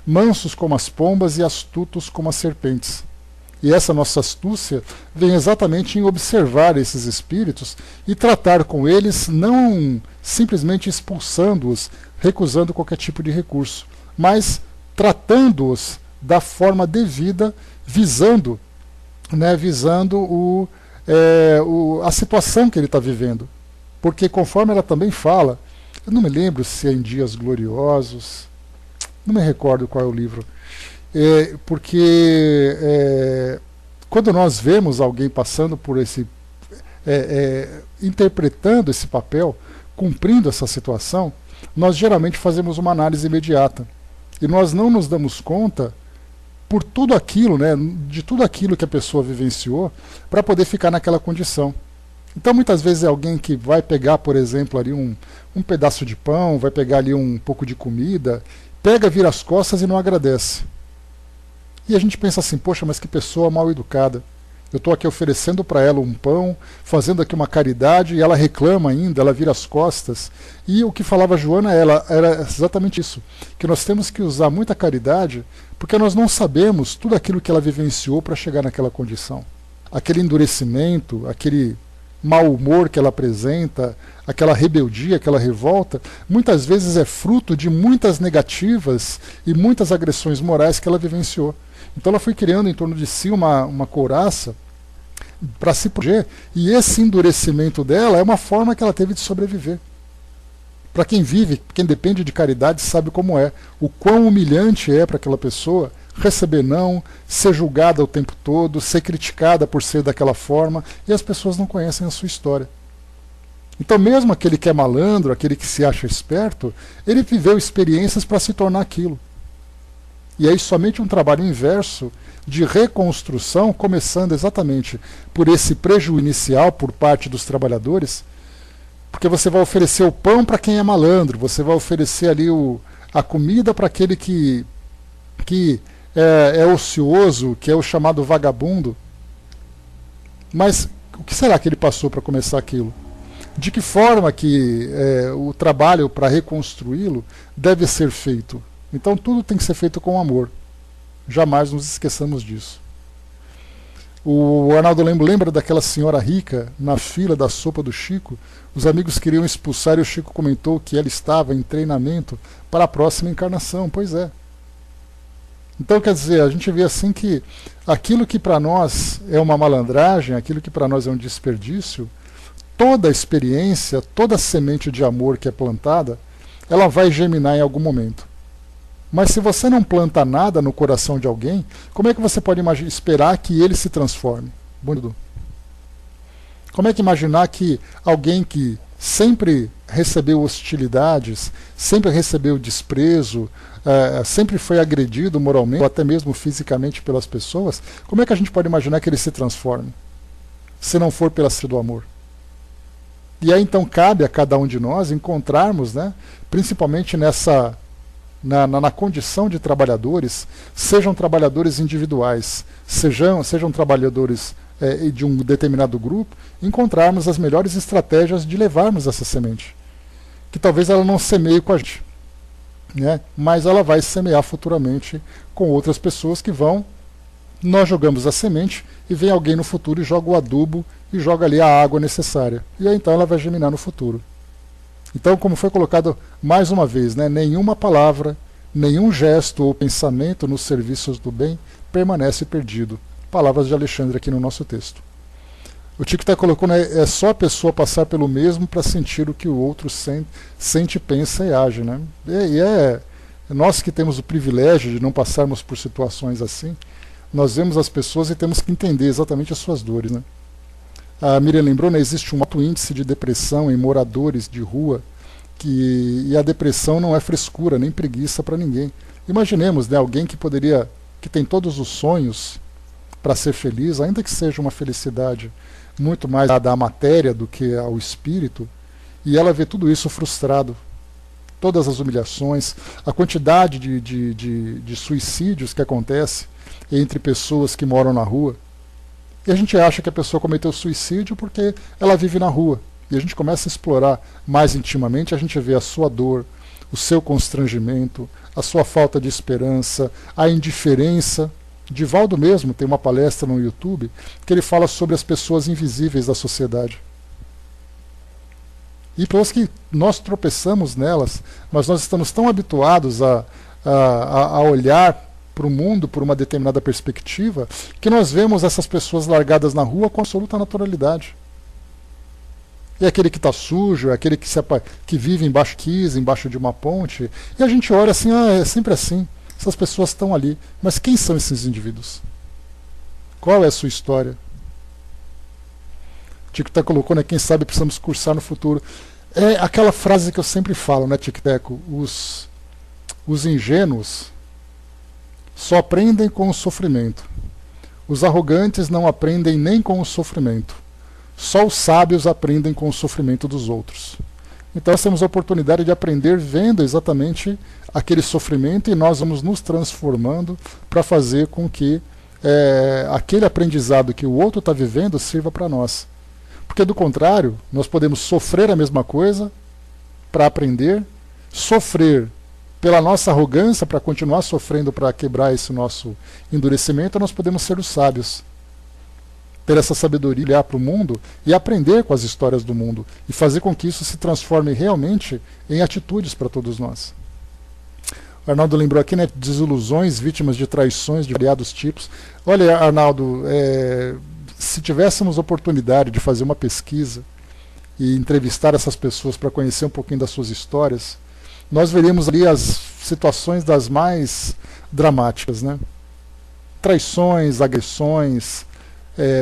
Speaker 1: mansos como as pombas e astutos como as serpentes. E essa nossa astúcia vem exatamente em observar esses espíritos e tratar com eles, não simplesmente expulsando-os, recusando qualquer tipo de recurso, mas tratando-os da forma devida, visando a situação que ele está vivendo. Porque conforme ela também fala, eu não me lembro se é em Dias Gloriosos, não me recordo qual é o livro, porque quando nós vemos alguém passando por esse, interpretando esse papel, cumprindo essa situação, nós geralmente fazemos uma análise imediata. E nós não nos damos conta por tudo aquilo, né, de tudo aquilo que a pessoa vivenciou, para poder ficar naquela condição. Então muitas vezes é alguém que vai pegar, por exemplo, ali um pedaço de pão, vai pegar ali um pouco de comida, pega, vira as costas e não agradece. E a gente pensa assim, poxa, mas que pessoa mal educada. Eu estou aqui oferecendo para ela um pão, fazendo aqui uma caridade, e ela reclama ainda, ela vira as costas. E o que falava a Joana era exatamente isso, que nós temos que usar muita caridade, porque nós não sabemos tudo aquilo que ela vivenciou para chegar naquela condição. Aquele endurecimento, aquele mau humor que ela apresenta, aquela rebeldia, aquela revolta, muitas vezes é fruto de muitas negativas e muitas agressões morais que ela vivenciou. Então ela foi criando em torno de si uma couraça para se proteger, e esse endurecimento dela é uma forma que ela teve de sobreviver. Para quem vive, quem depende de caridade, sabe como é, o quão humilhante é para aquela pessoa receber não, ser julgada o tempo todo, ser criticada por ser daquela forma, e as pessoas não conhecem a sua história. Então mesmo aquele que é malandro, aquele que se acha esperto, ele viveu experiências para se tornar aquilo. E aí somente um trabalho inverso de reconstrução, começando exatamente por esse prejuízo inicial por parte dos trabalhadores, porque você vai oferecer o pão para quem é malandro, você vai oferecer ali a comida para aquele que é ocioso, que é o chamado vagabundo. Mas o que será que ele passou para começar aquilo? De que forma que o trabalho para reconstruí-lo deve ser feito? Então tudo tem que ser feito com amor. Jamais nos esqueçamos disso. O Arnaldo lembra daquela senhora rica na fila da sopa do Chico? Os amigos queriam expulsar e o Chico comentou que ela estava em treinamento para a próxima encarnação. Pois é. Então quer dizer, a gente vê assim que aquilo que para nós é uma malandragem, aquilo que para nós é um desperdício, toda a experiência, toda a semente de amor que é plantada, ela vai germinar em algum momento. Mas se você não planta nada no coração de alguém, como é que você pode esperar que ele se transforme? Como é que imaginar que alguém que sempre recebeu hostilidades, sempre recebeu desprezo, sempre foi agredido moralmente, ou até mesmo fisicamente pelas pessoas, como é que a gente pode imaginar que ele se transforme? Se não for pela sede do amor. E aí então cabe a cada um de nós encontrarmos, né, principalmente na condição de trabalhadores, sejam trabalhadores individuais, sejam trabalhadores de um determinado grupo, encontrarmos as melhores estratégias de levarmos essa semente. Que talvez ela não semeie com a gente, né? Mas ela vai semear futuramente com outras pessoas que vão. Nós jogamos a semente e vem alguém no futuro e joga o adubo e joga ali a água necessária. E aí então ela vai germinar no futuro. Então, como foi colocado mais uma vez, né, nenhuma palavra, nenhum gesto ou pensamento nos serviços do bem permanece perdido. Palavras de Alexandre aqui no nosso texto. O Tiquité colocou, né, é só a pessoa passar pelo mesmo para sentir o que o outro sente, pensa e age. Né? E nós que temos o privilégio de não passarmos por situações assim, nós vemos as pessoas e temos que entender exatamente as suas dores. Né? A Miriam lembrou, né, existe um alto índice de depressão em moradores de rua, e a depressão não é frescura, nem preguiça para ninguém. Imaginemos, né, alguém que tem todos os sonhos para ser feliz, ainda que seja uma felicidade muito mais dada à matéria do que ao espírito, e ela vê tudo isso frustrado. Todas as humilhações, a quantidade de suicídios que acontece entre pessoas que moram na rua. E a gente acha que a pessoa cometeu suicídio porque ela vive na rua. E a gente começa a explorar mais intimamente, a gente vê a sua dor, o seu constrangimento, a sua falta de esperança, a indiferença. Divaldo mesmo tem uma palestra no YouTube que ele fala sobre as pessoas invisíveis da sociedade. E pessoas que nós tropeçamos nelas, mas nós estamos tão habituados a olhar para o mundo por uma determinada perspectiva, que nós vemos essas pessoas largadas na rua com absoluta naturalidade. É aquele que está sujo, é aquele que vive embaixo de uma ponte, e a gente olha assim, é sempre assim, essas pessoas estão ali. Mas quem são esses indivíduos? Qual é a sua história? Tico-Teco colocou, né, quem sabe precisamos cursar no futuro. É aquela frase que eu sempre falo, né, Tico-Teco? Os ingênuos só aprendem com o sofrimento. Os arrogantes não aprendem nem com o sofrimento. Só os sábios aprendem com o sofrimento dos outros. Então nós temos a oportunidade de aprender vendo exatamente aquele sofrimento, e nós vamos nos transformando para fazer com que aquele aprendizado que o outro está vivendo sirva para nós. Porque, do contrário, nós podemos sofrer a mesma coisa para aprender, sofrer pela nossa arrogância para continuar sofrendo para quebrar esse nosso endurecimento, nós podemos ser os sábios. Ter essa sabedoria, olhar para o mundo e aprender com as histórias do mundo e fazer com que isso se transforme realmente em atitudes para todos nós. O Arnaldo lembrou aqui, né, desilusões, vítimas de traições de variados tipos. Olha, Arnaldo, se tivéssemos oportunidade de fazer uma pesquisa e entrevistar essas pessoas para conhecer um pouquinho das suas histórias, nós veríamos ali as situações das mais dramáticas, né? Traições, agressões,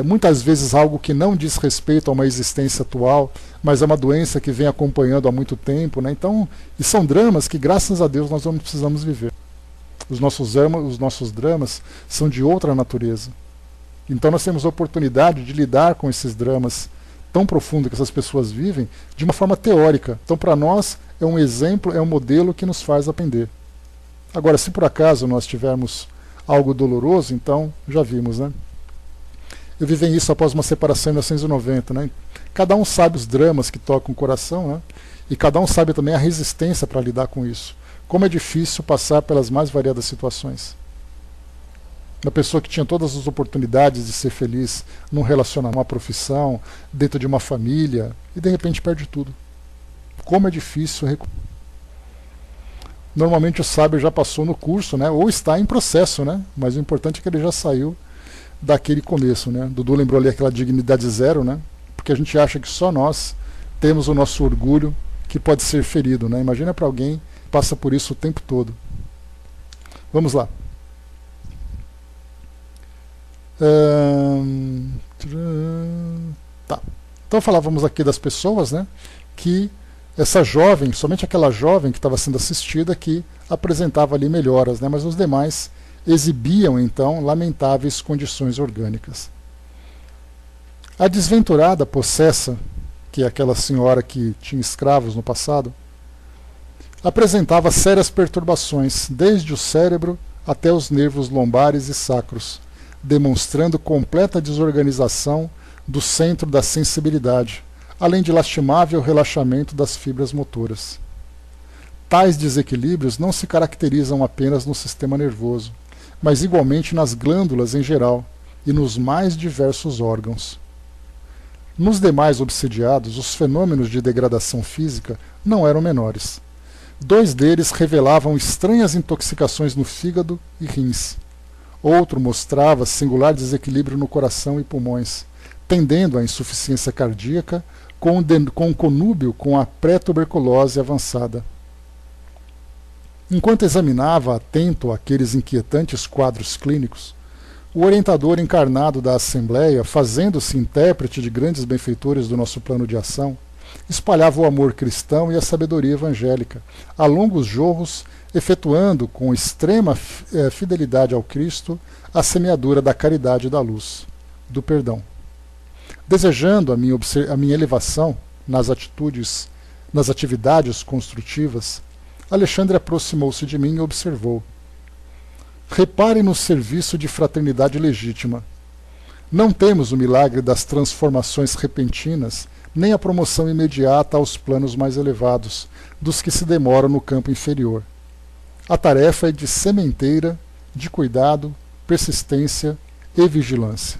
Speaker 1: muitas vezes algo que não diz respeito a uma existência atual, mas é uma doença que vem acompanhando há muito tempo, né? Então, e são dramas que, graças a Deus, nós não precisamos viver. Os nossos dramas são de outra natureza. Então nós temos a oportunidade de lidar com esses dramas tão profundos que essas pessoas vivem de uma forma teórica. Então, para nós, é um exemplo, é um modelo que nos faz aprender. Agora, se por acaso nós tivermos algo doloroso, então já vimos, né? Eu vivi isso após uma separação em 1990, né? Cada um sabe os dramas que tocam o coração, né? E cada um sabe também a resistência para lidar com isso. Como é difícil passar pelas mais variadas situações. Uma pessoa que tinha todas as oportunidades de ser feliz num relacionamento, numa profissão, dentro de uma família, e de repente perde tudo. Como é difícil recuperar. Normalmente o sábio já passou no curso, né? Ou está em processo, né? Mas o importante é que ele já saiu daquele começo, né? Dudu lembrou ali aquela dignidade zero, né? Porque a gente acha que só nós temos o nosso orgulho que pode ser ferido, né? Imagina para alguém que passa por isso o tempo todo. Vamos lá. Tá. Então falávamos aqui das pessoas, né? Que essa jovem, somente aquela jovem que estava sendo assistida, que apresentava ali melhoras, né? Mas os demais exibiam então lamentáveis condições orgânicas. A desventurada possessa, que é aquela senhora que tinha escravos no passado, apresentava sérias perturbações, desde o cérebro até os nervos lombares e sacros, demonstrando completa desorganização do centro da sensibilidade, além de lastimável relaxamento das fibras motoras. Tais desequilíbrios não se caracterizam apenas no sistema nervoso, mas igualmente nas glândulas em geral e nos mais diversos órgãos. Nos demais obsidiados, os fenômenos de degradação física não eram menores. 2 deles revelavam estranhas intoxicações no fígado e rins. Outro mostrava singular desequilíbrio no coração e pulmões, tendendo à insuficiência cardíaca com conúbio com a pré-tuberculose avançada. Enquanto examinava atento aqueles inquietantes quadros clínicos, o orientador encarnado da Assembleia, fazendo-se intérprete de grandes benfeitores do nosso plano de ação, espalhava o amor cristão e a sabedoria evangélica, a longos jorros, efetuando com extrema fidelidade ao Cristo a semeadura da caridade e da luz, do perdão. Desejando a minha elevação nas atividades construtivas, Alexandre aproximou-se de mim e observou: repare no serviço de fraternidade legítima. Não temos o milagre das transformações repentinas, nem a promoção imediata aos planos mais elevados, dos que se demoram no campo inferior. A tarefa é de sementeira, de cuidado, persistência e vigilância.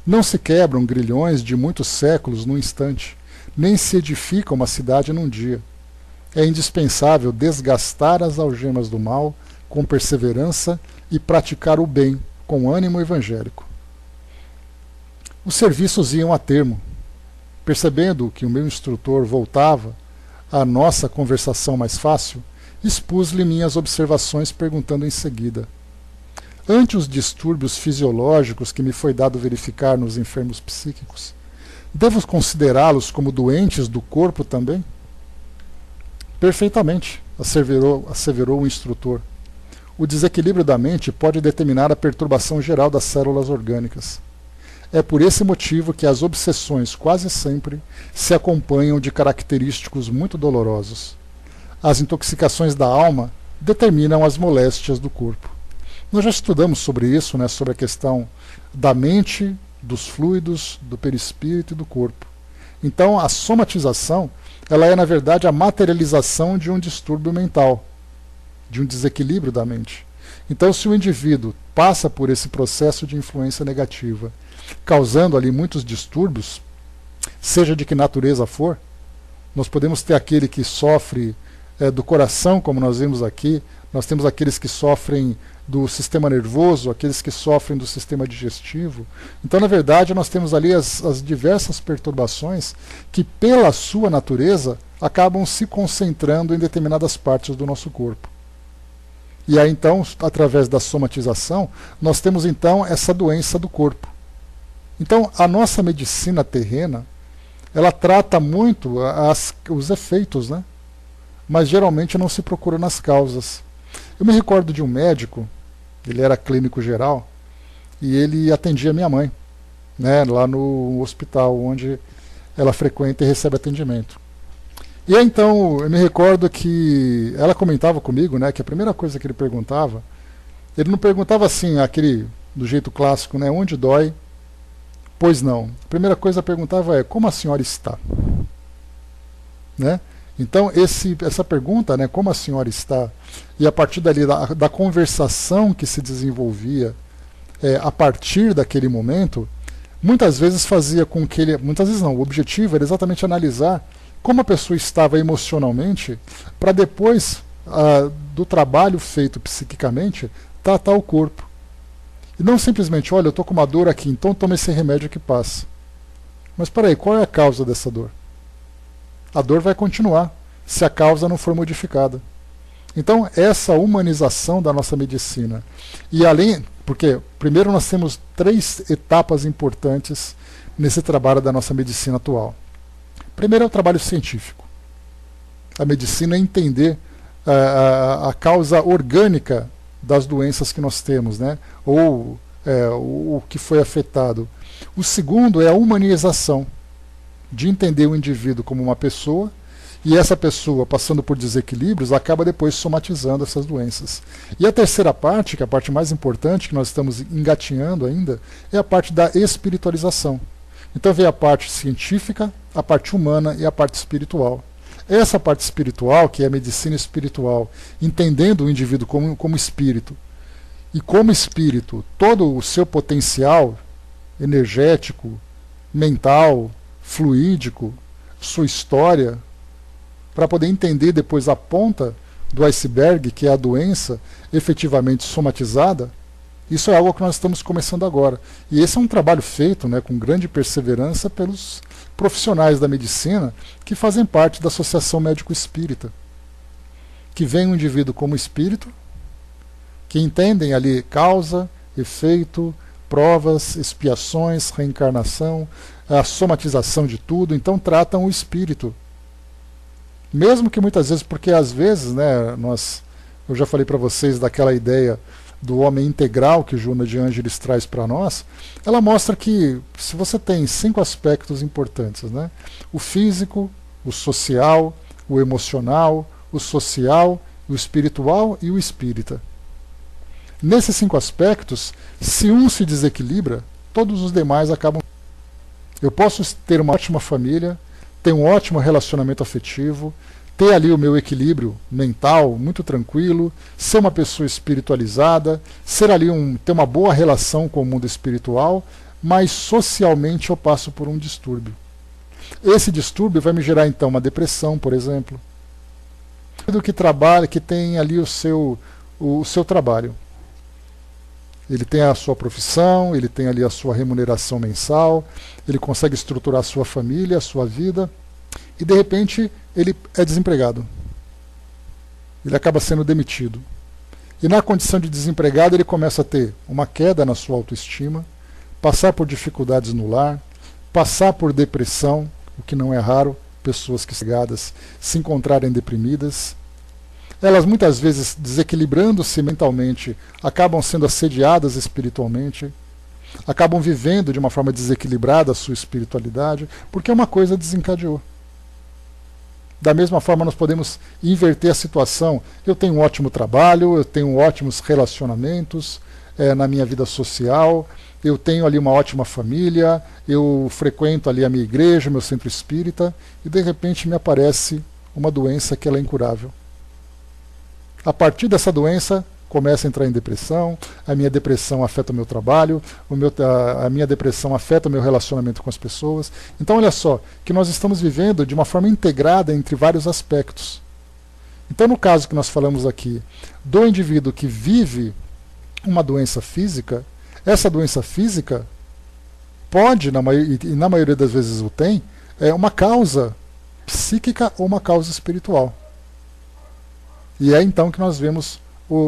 Speaker 1: Não se quebram grilhões de muitos séculos num instante, nem se edifica uma cidade num dia. É indispensável desgastar as algemas do mal com perseverança e praticar o bem com ânimo evangélico. Os serviços iam a termo. Percebendo que o meu instrutor voltava à nossa conversação mais fácil, expus-lhe minhas observações, perguntando em seguida: ante os distúrbios fisiológicos que me foi dado verificar nos enfermos psíquicos, devo considerá-los como doentes do corpo também? Perfeitamente, asseverou o instrutor. O desequilíbrio da mente pode determinar a perturbação geral das células orgânicas. É por esse motivo que as obsessões quase sempre se acompanham de característicos muito dolorosos. As intoxicações da alma determinam as moléstias do corpo. Nós já estudamos sobre isso, né, sobre a questão da mente, dos fluidos, do perispírito e do corpo. Então, a somatização, ela é, na verdade, a materialização de um distúrbio mental, de um desequilíbrio da mente. Então, se o indivíduo passa por esse processo de influência negativa, causando ali muitos distúrbios, seja de que natureza for, nós podemos ter aquele que sofre do coração, como nós vimos aqui, nós temos aqueles que sofrem do sistema nervoso, aqueles que sofrem do sistema digestivo. Então, na verdade, nós temos ali as diversas perturbações que, pela sua natureza, acabam se concentrando em determinadas partes do nosso corpo. E aí, então, através da somatização, nós temos, então, essa doença do corpo. Então, a nossa medicina terrena, ela trata muito os efeitos, né? Mas geralmente não se procura nas causas. Eu me recordo de um médico, ele era clínico geral, e ele atendia minha mãe, né, lá no hospital onde ela frequenta e recebe atendimento. E aí, então, eu me recordo que ela comentava comigo, né, que a primeira coisa que ele perguntava, ele não perguntava assim, aquele do jeito clássico, né, onde dói? Pois não. A primeira coisa que perguntava é, como a senhora está? Né? Então, essa pergunta, né, como a senhora está, e a partir dali da conversação que se desenvolvia a partir daquele momento, muitas vezes fazia com que ele, muitas vezes não, o objetivo era exatamente analisar como a pessoa estava emocionalmente, para depois do trabalho feito psiquicamente, tratar o corpo. E não simplesmente, olha, eu estou com uma dor aqui, então toma esse remédio que passa. Mas peraí, qual é a causa dessa dor? A dor vai continuar, se a causa não for modificada. Então, essa humanização da nossa medicina. E além, porque primeiro nós temos 3 etapas importantes nesse trabalho da nossa medicina atual. Primeiro é o trabalho científico. A medicina é entender a causa orgânica das doenças que nós temos, né? Ou o que foi afetado. O segundo é a humanização, de entender o indivíduo como uma pessoa, e essa pessoa, passando por desequilíbrios, acaba depois somatizando essas doenças. E a terceira parte, que é a parte mais importante, que nós estamos engatinhando ainda, é a parte da espiritualização. Então vem a parte científica, a parte humana e a parte espiritual. Essa parte espiritual, que é a medicina espiritual, entendendo o indivíduo como espírito, e como espírito, todo o seu potencial energético, mental, fluídico, sua história, para poder entender depois a ponta do iceberg, que é a doença efetivamente somatizada. Isso é algo que nós estamos começando agora. E esse é um trabalho feito, né, com grande perseverança pelos profissionais da medicina que fazem parte da Associação Médico-Espírita, que veem o indivíduo como espírito, que entendem ali causa, efeito, provas, expiações, reencarnação, a somatização de tudo, então tratam o espírito. Mesmo que muitas vezes, porque às vezes, né, eu já falei para vocês daquela ideia do homem integral que Joana de Ângeles traz para nós, ela mostra que se você tem 5 aspectos importantes, né, o físico, o social, o emocional, o social, o espiritual e o espírita. Nesses 5 aspectos, se um se desequilibra, todos os demais acabam. Eu posso ter uma ótima família, ter um ótimo relacionamento afetivo, ter ali o meu equilíbrio mental muito tranquilo, ser uma pessoa espiritualizada, ter uma boa relação com o mundo espiritual, mas socialmente eu passo por um distúrbio. Esse distúrbio vai me gerar então uma depressão, por exemplo. Do que trabalha, que tem ali o seu trabalho. Ele tem a sua profissão, ele tem ali a sua remuneração mensal, ele consegue estruturar a sua família, a sua vida, e de repente ele é desempregado. Ele acaba sendo demitido. E na condição de desempregado ele começa a ter uma queda na sua autoestima, passar por dificuldades no lar, passar por depressão, o que não é raro, pessoas que se encontrarem deprimidas. Elas muitas vezes, desequilibrando-se mentalmente, acabam sendo assediadas espiritualmente, acabam vivendo de uma forma desequilibrada a sua espiritualidade, porque uma coisa desencadeou. Da mesma forma, nós podemos inverter a situação. Eu tenho um ótimo trabalho, eu tenho ótimos relacionamentos na minha vida social, eu tenho ali uma ótima família, eu frequento ali a minha igreja, meu centro espírita, e de repente me aparece uma doença que ela é incurável. A partir dessa doença, começa a entrar em depressão, a minha depressão afeta o meu trabalho, a minha depressão afeta o meu relacionamento com as pessoas. Então olha só, que nós estamos vivendo de uma forma integrada entre vários aspectos. Então no caso que nós falamos aqui, do indivíduo que vive uma doença física, essa doença física pode, e na maioria das vezes o tem, uma causa psíquica ou uma causa espiritual. E é então que nós vemos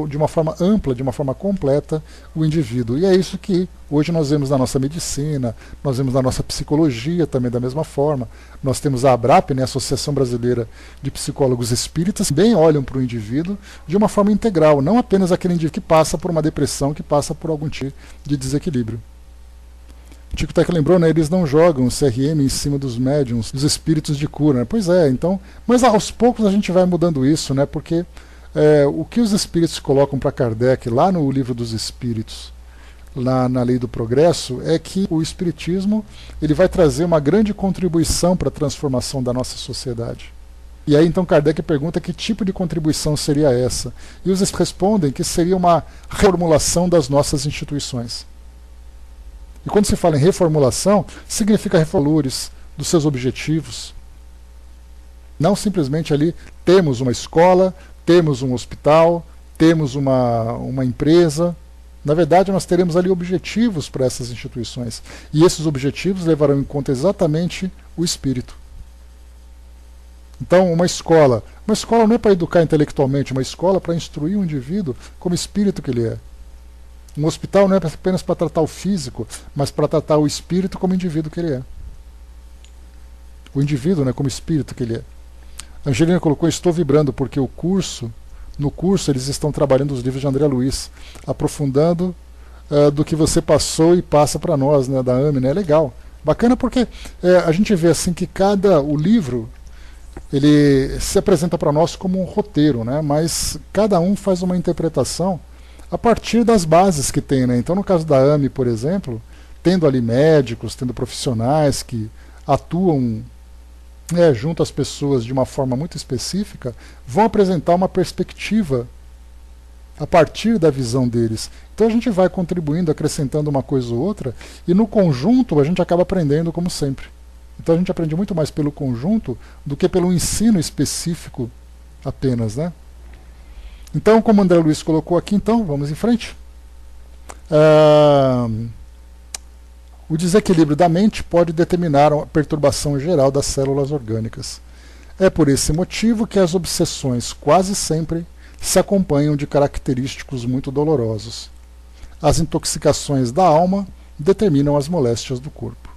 Speaker 1: de uma forma ampla, de uma forma completa, o indivíduo. E é isso que hoje nós vemos na nossa medicina, nós vemos na nossa psicologia também da mesma forma. Nós temos a ABRAP, né, a Associação Brasileira de Psicólogos Espíritas, que bem olham para o indivíduo de uma forma integral, não apenas aquele indivíduo que passa por uma depressão, que passa por algum tipo de desequilíbrio. O Tico Teco lembrou, né, eles não jogam o CRM em cima dos médiums, dos espíritos de cura. Né? Pois é, então, mas aos poucos a gente vai mudando isso, né, porque o que os espíritos colocam para Kardec lá no Livro dos Espíritos, na Lei do Progresso, é que o espiritismo ele vai trazer uma grande contribuição para a transformação da nossa sociedade. E aí então Kardec pergunta que tipo de contribuição seria essa. E os respondem que seria uma reformulação das nossas instituições. E quando se fala em reformulação, significa reformulores dos seus objetivos. Não simplesmente ali temos uma escola, temos um hospital, temos uma empresa. Na verdade, nós teremos ali objetivos para essas instituições. E esses objetivos levarão em conta exatamente o espírito. Então, uma escola não é para educar intelectualmente, uma escola para instruir o indivíduo como espírito que ele é. Um hospital não é apenas para tratar o físico, mas para tratar o espírito como indivíduo que ele é. O indivíduo, né, como espírito que ele é. A Angelina colocou, estou vibrando, porque no curso eles estão trabalhando os livros de André Luiz, aprofundando do que você passou e passa para nós, né, da AME, né? É legal. Bacana porque a gente vê assim que o livro ele se apresenta para nós como um roteiro, né? Mas cada um faz uma interpretação a partir das bases que tem, né? Então no caso da AME, por exemplo, tendo ali médicos, tendo profissionais que atuam junto às pessoas de uma forma muito específica, vão apresentar uma perspectiva a partir da visão deles. Então a gente vai contribuindo, acrescentando uma coisa ou outra, e no conjunto a gente acaba aprendendo como sempre. Então a gente aprende muito mais pelo conjunto do que pelo ensino específico apenas, né? Então, como o André Luiz colocou aqui, então, vamos em frente. O desequilíbrio da mente pode determinar a perturbação geral das células orgânicas. É por esse motivo que as obsessões quase sempre se acompanham de característicos muito dolorosos. As intoxicações da alma determinam as moléstias do corpo.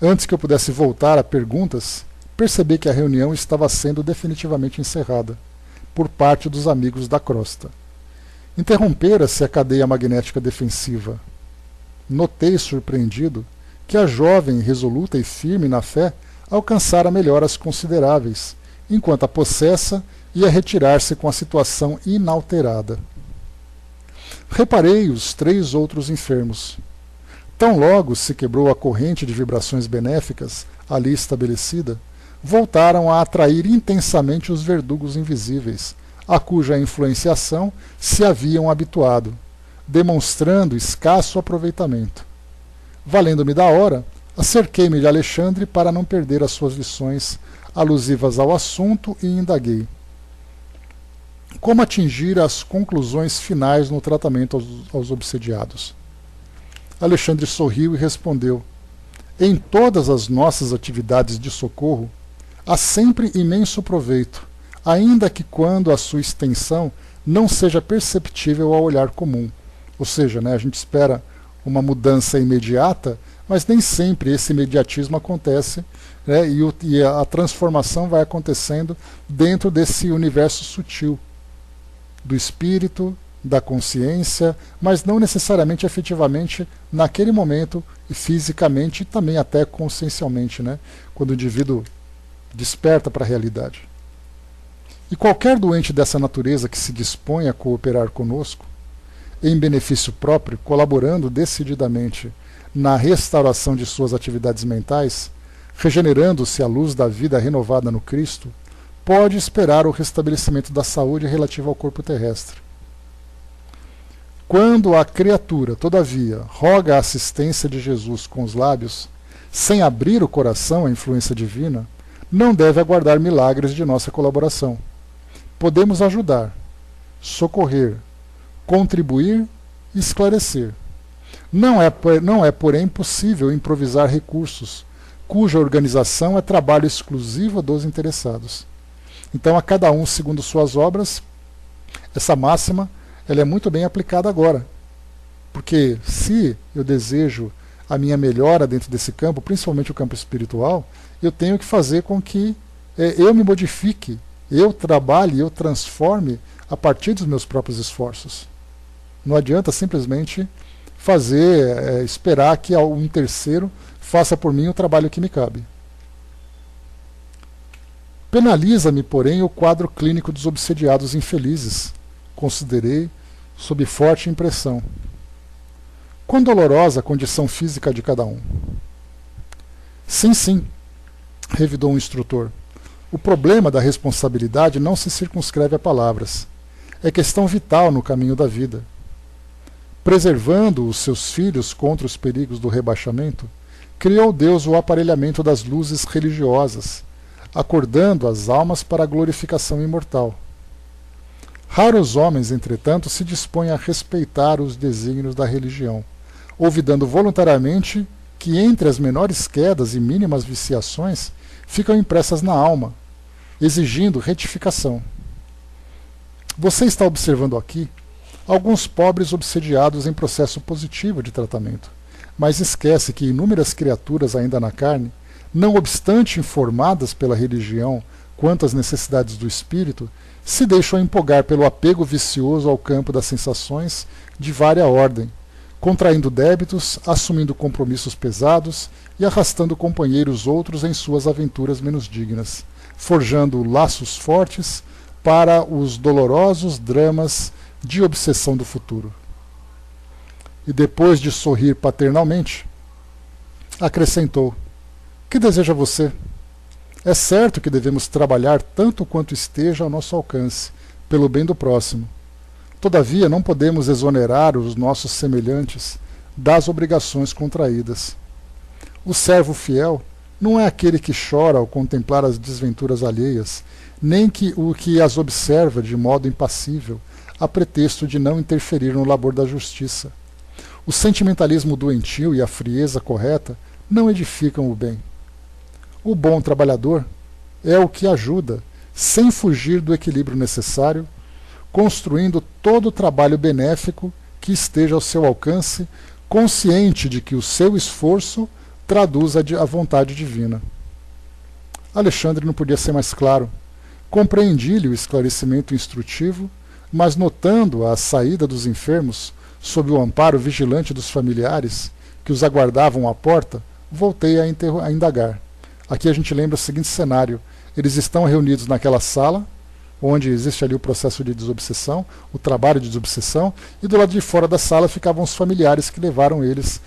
Speaker 1: Antes que eu pudesse voltar a perguntas, percebi que a reunião estava sendo definitivamente encerrada, por parte dos amigos da crosta. Interrompera-se a cadeia magnética defensiva. Notei, surpreendido, que a jovem, resoluta e firme na fé, alcançara melhoras consideráveis, enquanto a possessa ia retirar-se com a situação inalterada. Reparei os 3 outros enfermos. Tão logo se quebrou a corrente de vibrações benéficas ali estabelecida, voltaram a atrair intensamente os verdugos invisíveis, a cuja influenciação se haviam habituado, demonstrando escasso aproveitamento. Valendo-me da hora, acerquei-me de Alexandre para não perder as suas lições alusivas ao assunto e indaguei. Como atingir as conclusões finais no tratamento aos obsediados? Alexandre sorriu e respondeu: em todas as nossas atividades de socorro, há sempre imenso proveito, ainda que quando a sua extensão não seja perceptível ao olhar comum. Ou seja, né, a gente espera uma mudança imediata, mas nem sempre esse imediatismo acontece, né, e a transformação vai acontecendo dentro desse universo sutil do espírito, da consciência, mas não necessariamente efetivamente naquele momento, e fisicamente e também até consciencialmente, né, quando o indivíduo desperta para a realidade. E qualquer doente dessa natureza que se dispõe a cooperar conosco, em benefício próprio, colaborando decididamente na restauração de suas atividades mentais, regenerando-se à luz da vida renovada no Cristo, pode esperar o restabelecimento da saúde relativa ao corpo terrestre. Quando a criatura, todavia, roga a assistência de Jesus com os lábios, sem abrir o coração à influência divina, não deve aguardar milagres de nossa colaboração. Podemos ajudar, socorrer, contribuir e esclarecer. Não é, porém, possível improvisar recursos, cuja organização é trabalho exclusivo dos interessados. Então, a cada um segundo suas obras, essa máxima ela é muito bem aplicada agora. Porque se eu desejo a minha melhora dentro desse campo, principalmente o campo espiritual, eu tenho que fazer com que eu me modifique, eu trabalhe, eu transforme a partir dos meus próprios esforços. Não adianta simplesmente esperar que um terceiro faça por mim o trabalho que me cabe. Penaliza-me, porém, o quadro clínico dos obsediados infelizes, considerei sob forte impressão. Quão dolorosa a condição física de cada um. Sim, revidou um instrutor. O problema da responsabilidade não se circunscreve a palavras. É questão vital no caminho da vida. Preservando os seus filhos contra os perigos do rebaixamento, criou Deus o aparelhamento das luzes religiosas, acordando as almas para a glorificação imortal. Raros homens, entretanto, se dispõem a respeitar os desígnios da religião, olvidando voluntariamente que entre as menores quedas e mínimas viciações ficam impressas na alma, exigindo retificação. Você está observando aqui alguns pobres obsediados em processo positivo de tratamento, mas esquece que inúmeras criaturas ainda na carne, não obstante informadas pela religião quanto às necessidades do espírito, se deixam empolgar pelo apego vicioso ao campo das sensações de vária ordem, contraindo débitos, assumindo compromissos pesados e arrastando companheiros outros em suas aventuras menos dignas, forjando laços fortes para os dolorosos dramas de obsessão do futuro. E depois de sorrir paternalmente, acrescentou: que deseja você? É certo que devemos trabalhar tanto quanto esteja ao nosso alcance, pelo bem do próximo. Todavia, não podemos exonerar os nossos semelhantes das obrigações contraídas. O servo fiel não é aquele que chora ao contemplar as desventuras alheias, nem o que as observa de modo impassível, a pretexto de não interferir no labor da justiça. O sentimentalismo doentio e a frieza correta não edificam o bem. O bom trabalhador é o que ajuda, sem fugir do equilíbrio necessário, construindo todo o trabalho benéfico que esteja ao seu alcance, consciente de que o seu esforço traduz a vontade divina. Alexandre não podia ser mais claro. Compreendi-lhe o esclarecimento instrutivo, mas notando a saída dos enfermos, sob o amparo vigilante dos familiares, que os aguardavam à porta, voltei a indagar. Aqui a gente lembra o seguinte cenário: eles estão reunidos naquela sala, onde existe ali o processo de desobsessão, o trabalho de desobsessão, e do lado de fora da sala ficavam os familiares que levaram eles,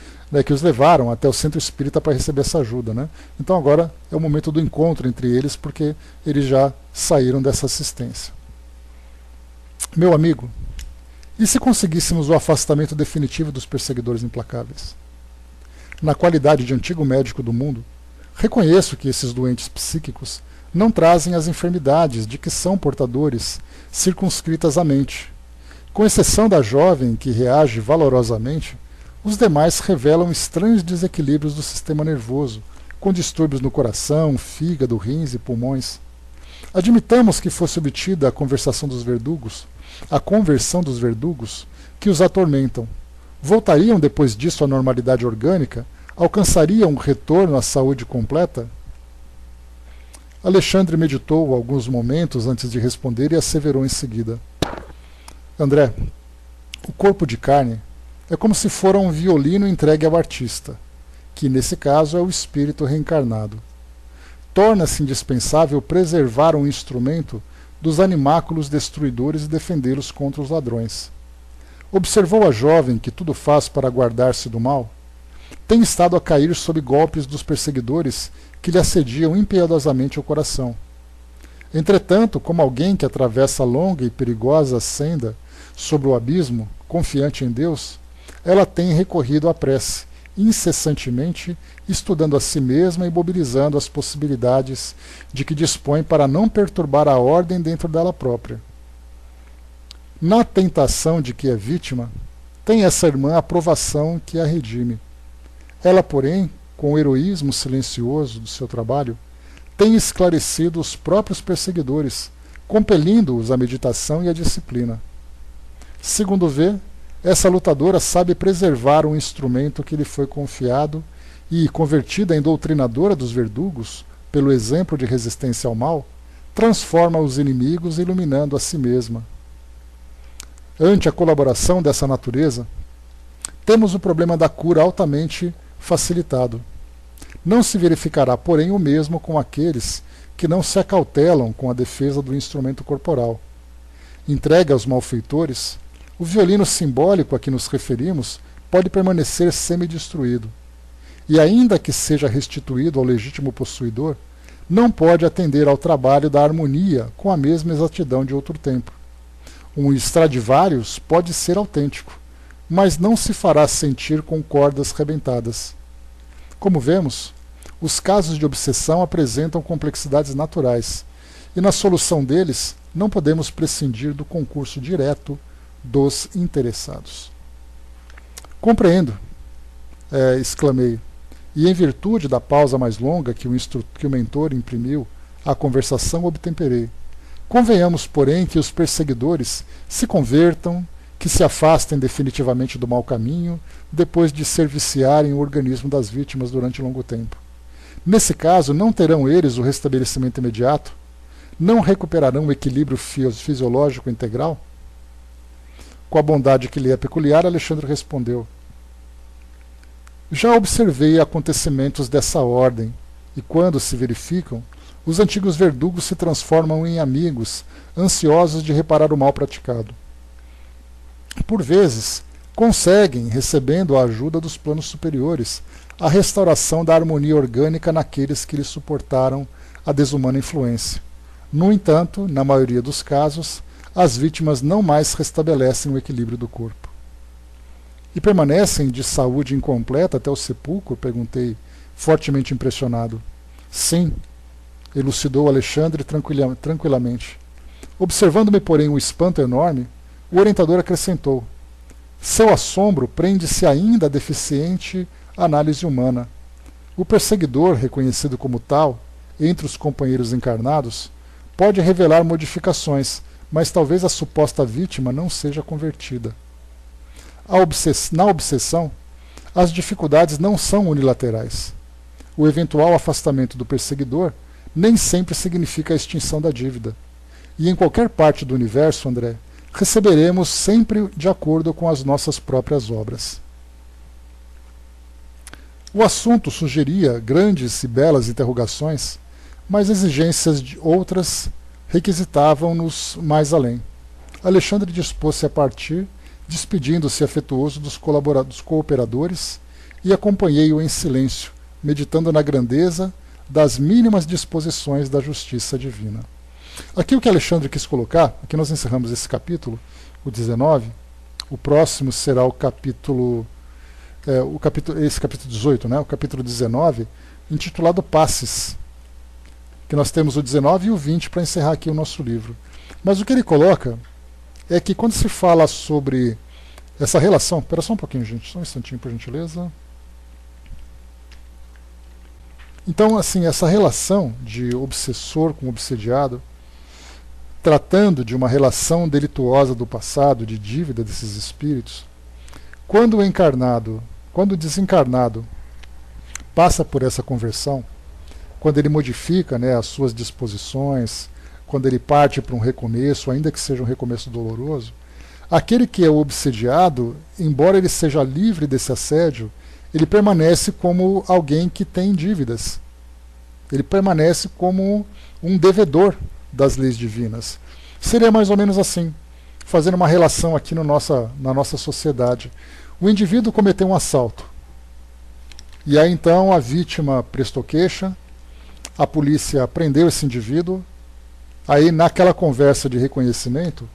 Speaker 1: que os levaram até o centro espírita para receber essa ajuda. Então agora é o momento do encontro entre eles, porque eles já saíram dessa assistência. Meu amigo, e se conseguíssemos o afastamento definitivo dos perseguidores implacáveis? Na qualidade de antigo médico do mundo, reconheço que esses doentes psíquicos não trazem as enfermidades de que são portadores, circunscritas à mente. Com exceção da jovem que reage valorosamente, os demais revelam estranhos desequilíbrios do sistema nervoso, com distúrbios no coração, fígado, rins e pulmões. Admitamos que fosse obtida a conversão dos verdugos que os atormentam. Voltariam depois disso à normalidade orgânica? Alcançariam um retorno à saúde completa? Alexandre meditou alguns momentos antes de responder e asseverou em seguida: André, o corpo de carne é como se fora um violino entregue ao artista, que nesse caso é o espírito reencarnado. torna-se indispensável preservar um instrumento dos animáculos destruidores e defendê-los contra os ladrões. Observou a jovem que tudo faz para guardar-se do mal? Tem estado a cair sob golpes dos perseguidores que lhe assediam impiedosamente o coração. Entretanto, como alguém que atravessa a longa e perigosa senda sobre o abismo, confiante em Deus, ela tem recorrido à prece, incessantemente estudando a si mesma e mobilizando as possibilidades de que dispõe para não perturbar a ordem dentro dela própria. Na tentação de que é vítima, tem essa irmã a provação que a redime. Ela, porém, com o heroísmo silencioso do seu trabalho, tem esclarecido os próprios perseguidores, compelindo-os à meditação e à disciplina. Segundo vê, essa lutadora sabe preservar um instrumento que lhe foi confiado e, convertida em doutrinadora dos verdugos, pelo exemplo de resistência ao mal, transforma os inimigos iluminando a si mesma. Ante a colaboração dessa natureza, temos o problema da cura altamente facilitado. Não se verificará, porém, o mesmo com aqueles que não se acautelam com a defesa do instrumento corporal. Entregue aos malfeitores, o violino simbólico a que nos referimos pode permanecer semidestruído, e ainda que seja restituído ao legítimo possuidor, não pode atender ao trabalho da harmonia com a mesma exatidão de outro tempo. Um Stradivarius pode ser autêntico, mas não se fará sentir com cordas rebentadas. Como vemos, os casos de obsessão apresentam complexidades naturais, e na solução deles não podemos prescindir do concurso direto dos interessados. Compreendo, exclamei, e em virtude da pausa mais longa que o mentor imprimiu à conversação obtemperei. Convenhamos, porém, que os perseguidores se convertam, que se afastem definitivamente do mau caminho, depois de serviciarem o organismo das vítimas durante longo tempo. Nesse caso, não terão eles o restabelecimento imediato? Não recuperarão o equilíbrio fisiológico integral? Com a bondade que lhe é peculiar, Alexandre respondeu: já observei acontecimentos dessa ordem, e quando se verificam, os antigos verdugos se transformam em amigos, ansiosos de reparar o mal praticado. Por vezes, conseguem, recebendo a ajuda dos planos superiores, a restauração da harmonia orgânica naqueles que lhes suportaram a desumana influência. No entanto, na maioria dos casos, as vítimas não mais restabelecem o equilíbrio do corpo. E permanecem de saúde incompleta até o sepulcro? Perguntei, fortemente impressionado. Sim, elucidou Alexandre tranquilamente. Observando-me, porém, um espanto enorme, o orientador acrescentou: seu assombro prende-se ainda à deficiente análise humana. O perseguidor, reconhecido como tal, entre os companheiros encarnados, pode revelar modificações, mas talvez a suposta vítima não seja convertida. Na obsessão, as dificuldades não são unilaterais. O eventual afastamento do perseguidor nem sempre significa a extinção da dívida. E em qualquer parte do universo, André, receberemos sempre de acordo com as nossas próprias obras. O assunto sugeria grandes e belas interrogações, mas exigências de outras requisitavam-nos mais além. Alexandre dispôs-se a partir, despedindo-se afetuoso dos cooperadores, e acompanhei-o em silêncio, meditando na grandeza das mínimas disposições da justiça divina. Aqui o que Alexandre quis colocar, aqui nós encerramos esse capítulo, o 19, o próximo será o capítulo, esse capítulo 18, né, o capítulo 19, intitulado Passes, que nós temos o 19 e o 20 para encerrar aqui o nosso livro. Mas o que ele coloca é que quando se fala sobre essa relação... Espera só um pouquinho, gente, só um instantinho, por gentileza. Então, assim, essa relação de obsessor com obsediado, tratando de uma relação delituosa do passado, de dívida desses espíritos, quando o desencarnado passa por essa conversão, quando ele modifica, né, as suas disposições, quando ele parte para um recomeço, ainda que seja um recomeço doloroso, aquele que é o obsediado, embora ele seja livre desse assédio, ele permanece como alguém que tem dívidas. Ele permanece como um devedor das leis divinas. Seria mais ou menos assim, fazendo uma relação aqui no na nossa sociedade. O indivíduo cometeu um assalto. E aí então a vítima prestou queixa, a polícia prendeu esse indivíduo, aí naquela conversa de reconhecimento,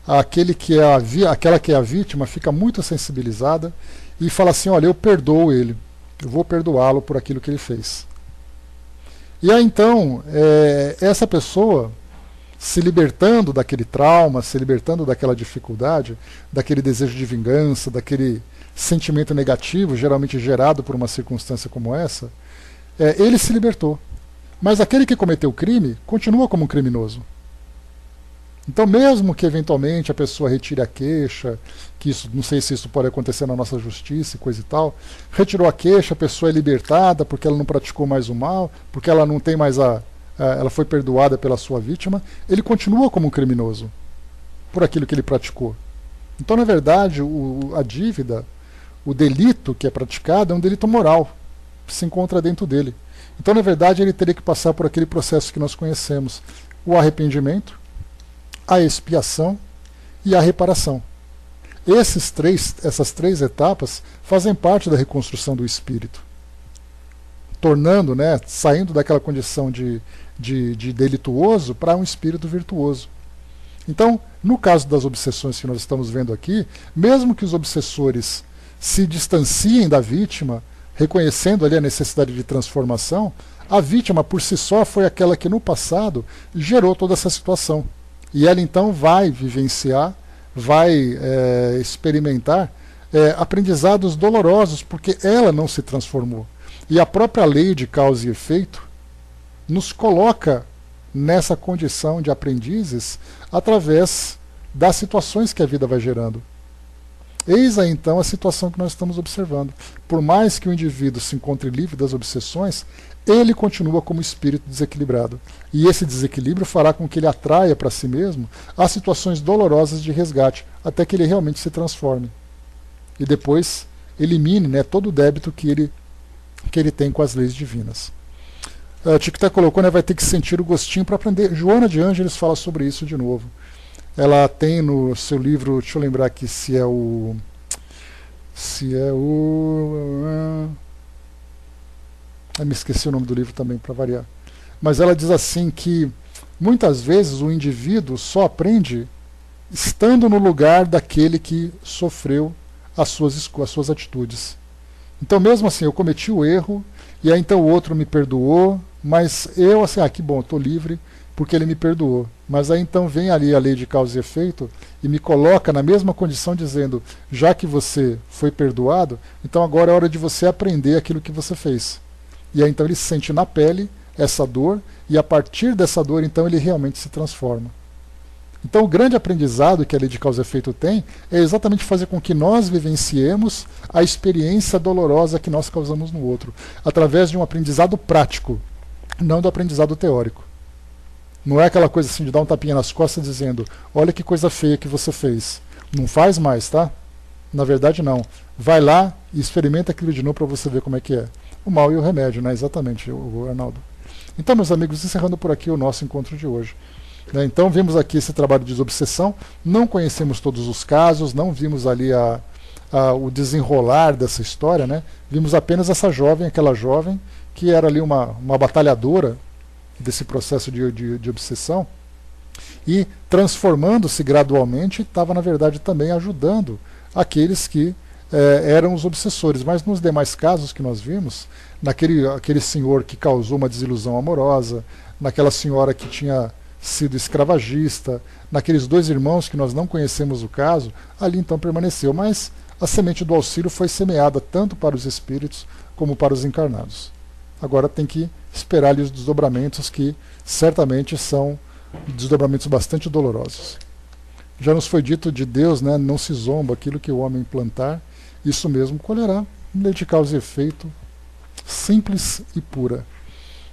Speaker 1: aquela que é a vítima fica muito sensibilizada e fala assim, olha, eu perdoo ele, eu vou perdoá-lo por aquilo que ele fez. E aí então, essa pessoa, se libertando daquele trauma, se libertando daquela dificuldade, daquele desejo de vingança, daquele sentimento negativo, geralmente gerado por uma circunstância como essa, ele se libertou. Mas aquele que cometeu o crime continua como um criminoso. Então, mesmo que eventualmente a pessoa retire a queixa, que isso, não sei se isso pode acontecer na nossa justiça e coisa e tal, retirou a queixa, a pessoa é libertada porque ela não praticou mais o mal, porque ela não tem mais ela foi perdoada pela sua vítima, ele continua como um criminoso por aquilo que ele praticou. Então, na verdade, a dívida, o delito que é praticado é um delito moral, que se encontra dentro dele. Então, na verdade, ele teria que passar por aquele processo que nós conhecemos, o arrependimento, a expiação e a reparação. Essas três etapas fazem parte da reconstrução do espírito, tornando, saindo daquela condição de delituoso para um espírito virtuoso. Então, no caso das obsessões que nós estamos vendo aqui, mesmo que os obsessores se distanciem da vítima, reconhecendo ali a necessidade de transformação, a vítima por si só foi aquela que no passado gerou toda essa situação. E ela então vai vivenciar, vai experimentar aprendizados dolorosos, porque ela não se transformou. E a própria lei de causa e efeito nos coloca nessa condição de aprendizes através das situações que a vida vai gerando. Eis aí então a situação que nós estamos observando. Por mais que o indivíduo se encontre livre das obsessões, ele continua como espírito desequilibrado. E esse desequilíbrio fará com que ele atraia para si mesmo as situações dolorosas de resgate, até que ele realmente se transforme. E depois elimine todo o débito que ele tem com as leis divinas. A Tiquita colocou, vai ter que sentir o gostinho para aprender. Joana de Ângeles fala sobre isso de novo. Ela tem no seu livro, deixa eu lembrar aqui se é o... me esqueci o nome do livro também, para variar. Mas ela diz assim que muitas vezes o indivíduo só aprende estando no lugar daquele que sofreu as suas atitudes. Então, mesmo assim, eu cometi o erro, e aí então o outro me perdoou, mas eu, assim, que bom, estou livre porque ele me perdoou. Mas aí então vem ali a lei de causa e efeito e me coloca na mesma condição dizendo, já que você foi perdoado, então agora é hora de você aprender aquilo que você fez. E aí então ele sente na pele essa dor, e a partir dessa dor então ele realmente se transforma. Então o grande aprendizado que a lei de causa e efeito tem é exatamente fazer com que nós vivenciemos a experiência dolorosa que nós causamos no outro, através de um aprendizado prático, não do aprendizado teórico. Não é aquela coisa assim de dar um tapinha nas costas dizendo, olha que coisa feia que você fez. Não faz mais, tá? Na verdade não. Vai lá e experimenta aquilo de novo para você ver como é que é. O mal e o remédio, exatamente, o Arnaldo. Então, meus amigos, encerrando por aqui o nosso encontro de hoje. Então, vimos aqui esse trabalho de desobsessão, não conhecemos todos os casos, não vimos ali o desenrolar dessa história, Vimos apenas aquela jovem, que era ali uma batalhadora desse processo de obsessão, e transformando-se gradualmente, estava na verdade também ajudando aqueles que eram os obsessores. Mas nos demais casos que nós vimos, aquele senhor que causou uma desilusão amorosa, naquela senhora que tinha sido escravagista, naqueles dois irmãos que nós não conhecemos o caso, ali então permaneceu. Mas a semente do auxílio foi semeada tanto para os espíritos como para os encarnados. Agora tem que esperar ali os desdobramentos, que certamente são desdobramentos bastante dolorosos. Já nos foi dito de Deus, não se zomba, aquilo que o homem plantar, isso mesmo colherá. Lei de causa e efeito, simples e pura.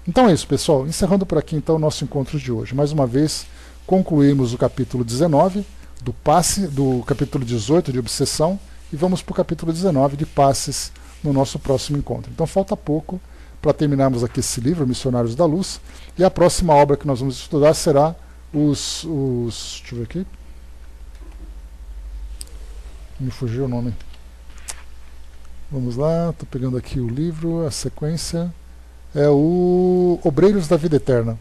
Speaker 1: Então é isso, pessoal. Encerrando por aqui então o nosso encontro de hoje. Mais uma vez, concluímos o capítulo 19 do capítulo 18 de obsessão, e vamos para o capítulo 19 de passes no nosso próximo encontro. Então falta pouco para terminarmos aqui esse livro, Missionários da Luz. E a próxima obra que nós vamos estudar será deixa eu ver aqui. Me fugiu o nome. Vamos lá, estou pegando aqui o livro, a sequência. É o Obreiros da Vida Eterna.